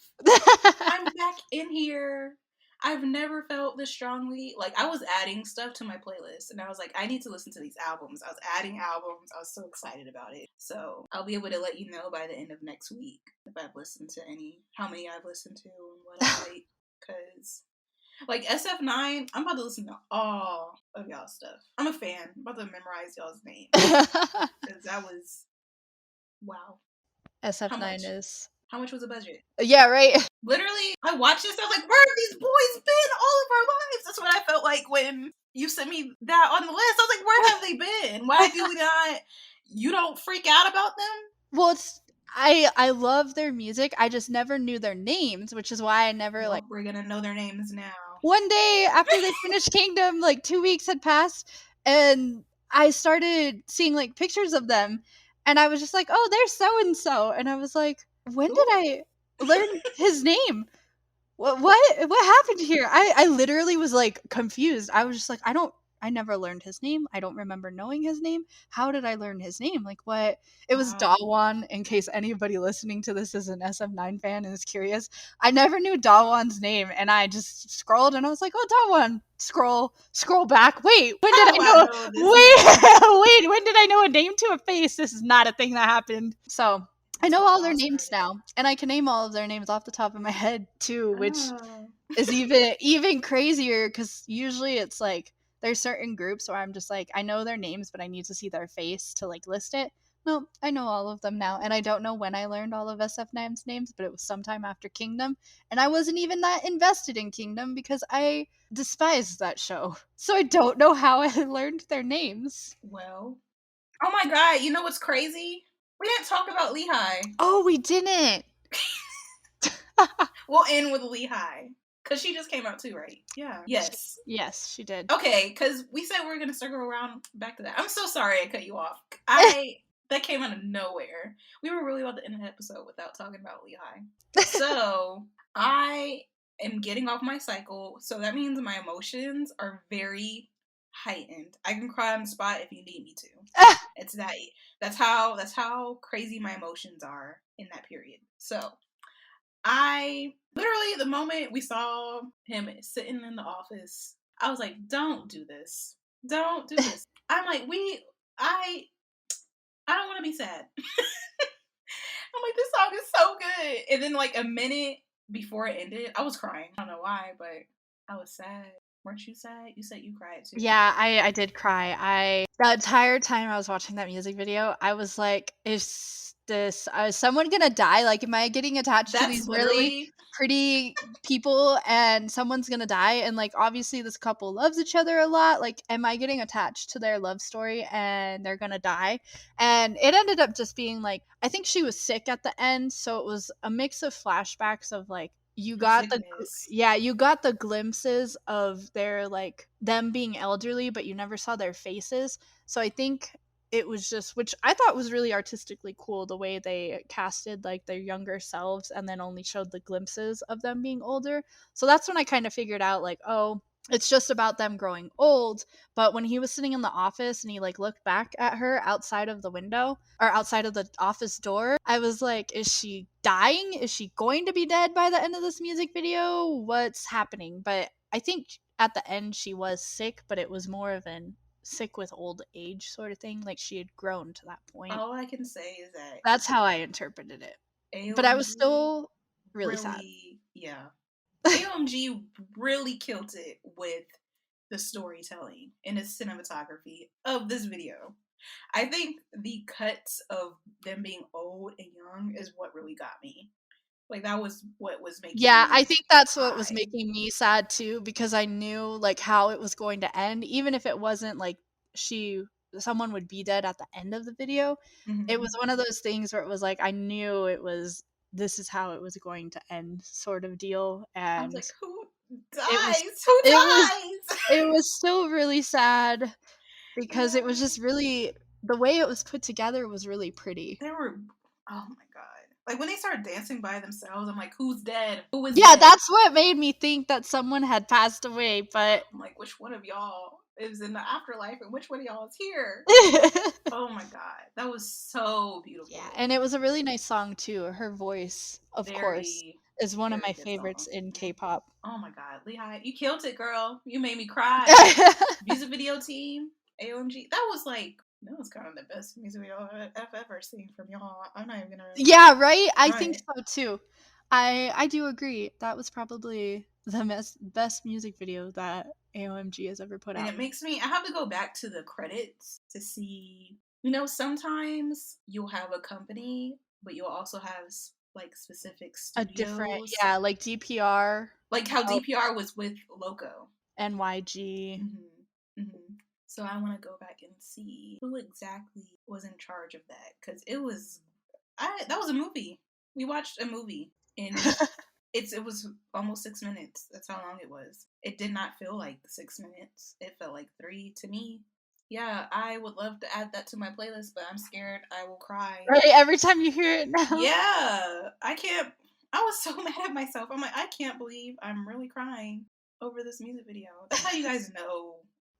[SPEAKER 2] I'm back in here. I've never felt this strongly. Like, I was adding stuff to my playlist, and I was like, I need to listen to these albums. I was adding albums. I was so excited about it. So I'll be able to let you know by the end of next week if I've listened to how many I've listened to, and what I like. Because, like, SF9, I'm about to listen to all of y'all's stuff. I'm a fan. I'm about to memorize y'all's names. Because that was, wow. How
[SPEAKER 1] SF9
[SPEAKER 2] much?
[SPEAKER 1] is.
[SPEAKER 2] How much was the budget?
[SPEAKER 1] Yeah, right?
[SPEAKER 2] Literally, I watched this. I was like, where have these boys been all of our lives? That's what I felt like when you sent me that on the list. I was like, where have they been? Why do we not? You don't freak out about them?
[SPEAKER 1] Well, I love their music. I just never knew their names, which is why I never like.
[SPEAKER 2] Well, we're gonna know their names now.
[SPEAKER 1] One day after they finished Kingdom, like 2 weeks had passed, and I started seeing like pictures of them, and I was just like, "Oh, there's so and so," and I was like, "When did
[SPEAKER 2] Who?
[SPEAKER 1] I learn his name? What happened here?" I literally was like confused. I was just like, I never learned his name. I don't remember knowing his name. How did I learn his name? Like what? It was
[SPEAKER 2] Wow.
[SPEAKER 1] Dawan, in case anybody listening to this is an SF9 fan and is curious. I never knew Dawan's name, and I just scrolled and I was like, "Oh, Dawan." Scroll back. Wait, when did
[SPEAKER 2] How
[SPEAKER 1] I
[SPEAKER 2] do I
[SPEAKER 1] know?
[SPEAKER 2] know this
[SPEAKER 1] Wait, when did I know a name to a face? This is not a thing that happened. So I
[SPEAKER 2] That's
[SPEAKER 1] know
[SPEAKER 2] how it
[SPEAKER 1] all their
[SPEAKER 2] all
[SPEAKER 1] names
[SPEAKER 2] started.
[SPEAKER 1] now, and I can name all of their names off the top of my head too, which
[SPEAKER 2] Oh.
[SPEAKER 1] is even crazier because usually it's like there's certain groups where I'm just like I know their names, but I need to see their face to like list it. No, I know all of them now, and I don't know when I learned all of SF9's names, but it was sometime after Kingdom, and I wasn't even that invested in Kingdom because I despised that show, so I don't know how I learned their names.
[SPEAKER 2] Well. Oh my god, you know what's crazy? We didn't talk about Lehigh.
[SPEAKER 1] Oh, we didn't.
[SPEAKER 2] We'll end with Lehigh. Because she just came out too, right? Yeah. Yes.
[SPEAKER 1] Yes, she did.
[SPEAKER 2] Okay, because we said we were going to circle around back to that. I'm so sorry I cut you off. That came out of nowhere. We were really about to end the episode without talking about Lehigh. So, I am getting off my cycle. So that means my emotions are very heightened. I can cry on the spot if you need me to. It's that that's how crazy my emotions are in that period. So, I literally, the moment we saw him sitting in the office, I was like, don't do this. Don't do this. I'm like, I don't want to be sad. I'm like, this song is so good. And then, like, a minute before it ended, I was crying. I don't know why, but I was sad. Weren't you sad? You said you cried too.
[SPEAKER 1] Yeah, I did cry. The entire time I was watching that music video, I was like, is someone gonna die? Like, am I getting attached to
[SPEAKER 2] That's
[SPEAKER 1] these really
[SPEAKER 2] literally.
[SPEAKER 1] pretty people and someone's gonna die? And like, obviously, this couple loves each other a lot. Like, am I getting attached to their love story and they're gonna die? And it ended up just being like, I think she was sick at the end, so it was a mix of flashbacks of like you
[SPEAKER 2] Her
[SPEAKER 1] got
[SPEAKER 2] sickness.
[SPEAKER 1] you got the glimpses of their like them being elderly, but you never saw their faces. So I think it was just, which I thought was really artistically cool, the way they casted like their younger selves and then only showed the glimpses of them being older. So that's when I kind of figured out like, oh, it's just about them growing old. But when he was sitting in the office and he like looked back at her outside of the window or outside of the office door, I was like, is she dying? Is she going to be dead by the end of this music video? What's happening? But I think at the end she was sick, but it was more of an sick with old age sort of thing. Like she had grown to that point.
[SPEAKER 2] All I can say is that
[SPEAKER 1] That's how I interpreted it. But I was
[SPEAKER 2] AOMG
[SPEAKER 1] still really sad.
[SPEAKER 2] really, yeah. AOMG really killed it with the storytelling and the cinematography of this video. I think the cuts of them being old and young is what really got me. Like, that was what was making
[SPEAKER 1] Yeah, I
[SPEAKER 2] me
[SPEAKER 1] think that's what was
[SPEAKER 2] cry.
[SPEAKER 1] making me sad too, because I knew like how it was going to end, even if it wasn't like she someone would be dead at the end of the video. It was
[SPEAKER 2] Mm-hmm.
[SPEAKER 1] one of those things where it was like I knew it was this is how it was going to end sort of deal,
[SPEAKER 2] I was
[SPEAKER 1] and
[SPEAKER 2] like, who
[SPEAKER 1] it was
[SPEAKER 2] dies? Who
[SPEAKER 1] it was
[SPEAKER 2] dies?
[SPEAKER 1] it was still really sad because it was
[SPEAKER 2] Yeah.
[SPEAKER 1] just really the way it was put together was really pretty.
[SPEAKER 2] There were, oh my God. Like when they started dancing by themselves, I'm like, who's dead? Who is
[SPEAKER 1] Yeah,
[SPEAKER 2] dead?
[SPEAKER 1] that's what made me think that someone had passed away, but
[SPEAKER 2] I'm like, which one of y'all is in the afterlife and which one of y'all is here? Oh my god, that was so
[SPEAKER 1] yeah,
[SPEAKER 2] beautiful.
[SPEAKER 1] and it was a really nice song too. Her voice, of course,
[SPEAKER 2] Very,
[SPEAKER 1] is one of
[SPEAKER 2] very
[SPEAKER 1] my
[SPEAKER 2] good
[SPEAKER 1] favorites
[SPEAKER 2] song.
[SPEAKER 1] in K-pop.
[SPEAKER 2] Oh my god, Lehigh, you killed it, girl. You made me cry. Music video team, AOMG. That was kind of the best music video I've ever seen from y'all. I'm not even gonna.
[SPEAKER 1] Yeah, right? I think
[SPEAKER 2] Right.
[SPEAKER 1] so too. I do agree. That was probably the best music video that AOMG has ever put
[SPEAKER 2] And
[SPEAKER 1] out.
[SPEAKER 2] it makes me, I have to go back to the credits to see, you know, sometimes you'll have a company, but you'll also have like specific
[SPEAKER 1] A different,
[SPEAKER 2] studios.
[SPEAKER 1] yeah, like DPR,
[SPEAKER 2] Like how
[SPEAKER 1] oh,
[SPEAKER 2] DPR was with Loco.
[SPEAKER 1] NYG.
[SPEAKER 2] Hmm. So I want to go back and see who exactly was in charge of that, because that was a movie. We watched a movie, and it was almost 6 minutes. That's how long it was. It did not feel like 6 minutes. It felt like 3 to me. Yeah, I would love to add that to my playlist, but I'm scared I will cry.
[SPEAKER 1] Right, every time you hear it now.
[SPEAKER 2] Yeah, I can't. I was so mad at myself. I'm like, I can't believe I'm really crying over this music video. That's how you guys know.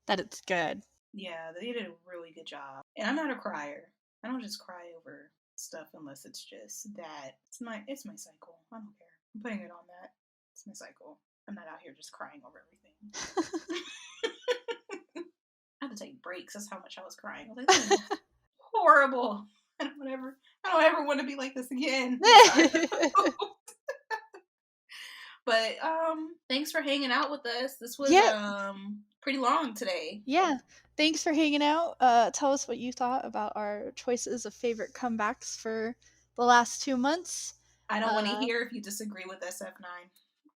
[SPEAKER 1] That it's good.
[SPEAKER 2] Yeah, they did a really good job. And I'm not a crier. I don't just cry over stuff unless it's just that. It's my cycle. I don't care. I'm putting it on that. It's my cycle. I'm not out here just crying over everything. I had to take breaks. That's how much I was crying. I was like, this is horrible. I don't ever want to be like this again. But thanks for hanging out with us. This was
[SPEAKER 1] Yeah,
[SPEAKER 2] pretty long today.
[SPEAKER 1] yeah. Thanks for hanging out. Tell us what you thought about our choices of favorite comebacks for the last 2 months.
[SPEAKER 2] I don't want to
[SPEAKER 1] Uh,
[SPEAKER 2] hear if you disagree with SF9.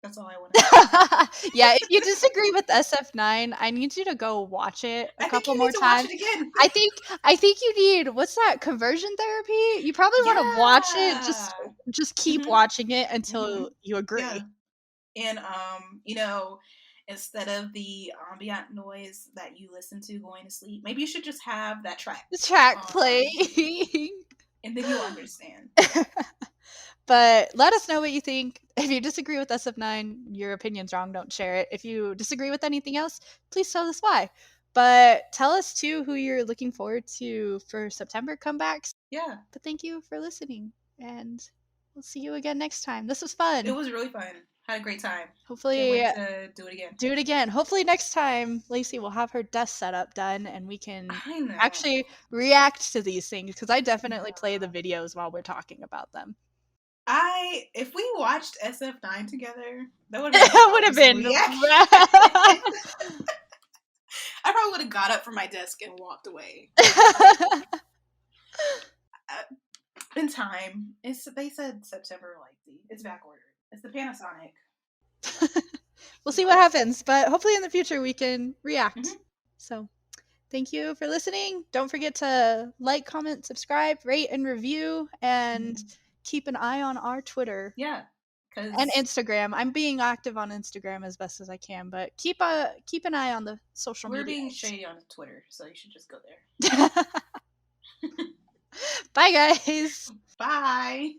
[SPEAKER 2] That's all I want to know.
[SPEAKER 1] yeah, if you disagree with SF9, I need you to go watch it a
[SPEAKER 2] I think
[SPEAKER 1] couple
[SPEAKER 2] you need
[SPEAKER 1] more
[SPEAKER 2] to watch
[SPEAKER 1] times.
[SPEAKER 2] it again.
[SPEAKER 1] I think I think you need, what's that, conversion therapy? You probably want to watch it.
[SPEAKER 2] Yeah.
[SPEAKER 1] Just keep
[SPEAKER 2] Mhm.
[SPEAKER 1] watching it
[SPEAKER 2] Mhm.
[SPEAKER 1] until you
[SPEAKER 2] Yeah.
[SPEAKER 1] agree.
[SPEAKER 2] And you know, instead of the ambient noise that you listen to going to sleep, maybe you should just have that track
[SPEAKER 1] The track
[SPEAKER 2] on,
[SPEAKER 1] playing.
[SPEAKER 2] and then you'll understand.
[SPEAKER 1] But let us know what you think. If you disagree with SF9, your opinion's wrong, don't share it. If you disagree with anything else, please tell us why. But tell us too who you're looking forward to for September comebacks.
[SPEAKER 2] Yeah.
[SPEAKER 1] But thank you for listening, and we'll see you again next time. This was
[SPEAKER 2] It
[SPEAKER 1] fun.
[SPEAKER 2] was really fun. Had a great time. Can't
[SPEAKER 1] Hopefully,
[SPEAKER 2] wait to do it again.
[SPEAKER 1] do it again. Hopefully, next time, Lacey will have her desk setup done and we can
[SPEAKER 2] I know.
[SPEAKER 1] actually react to these things, because I definitely play the
[SPEAKER 2] Yeah.
[SPEAKER 1] videos while we're talking about them.
[SPEAKER 2] If we watched SF9 together, that would have been the
[SPEAKER 1] It would have
[SPEAKER 2] most
[SPEAKER 1] been.
[SPEAKER 2] reaction. I probably would have got up from my desk and walked away. Like, in time. They said September likely. It's back ordered. It's the Panasonic.
[SPEAKER 1] We'll see what happens, but hopefully in the future we can react.
[SPEAKER 2] Mm-hmm.
[SPEAKER 1] So, thank you for listening. Don't forget to like, comment, subscribe, rate, and review, and keep an eye on our Twitter
[SPEAKER 2] Yeah,
[SPEAKER 1] and
[SPEAKER 2] because
[SPEAKER 1] Instagram. I'm being active on Instagram as best as I can, but keep an eye on the social
[SPEAKER 2] we're being
[SPEAKER 1] medias.
[SPEAKER 2] shady on Twitter, so you should just go there.
[SPEAKER 1] Bye, guys.
[SPEAKER 2] Bye.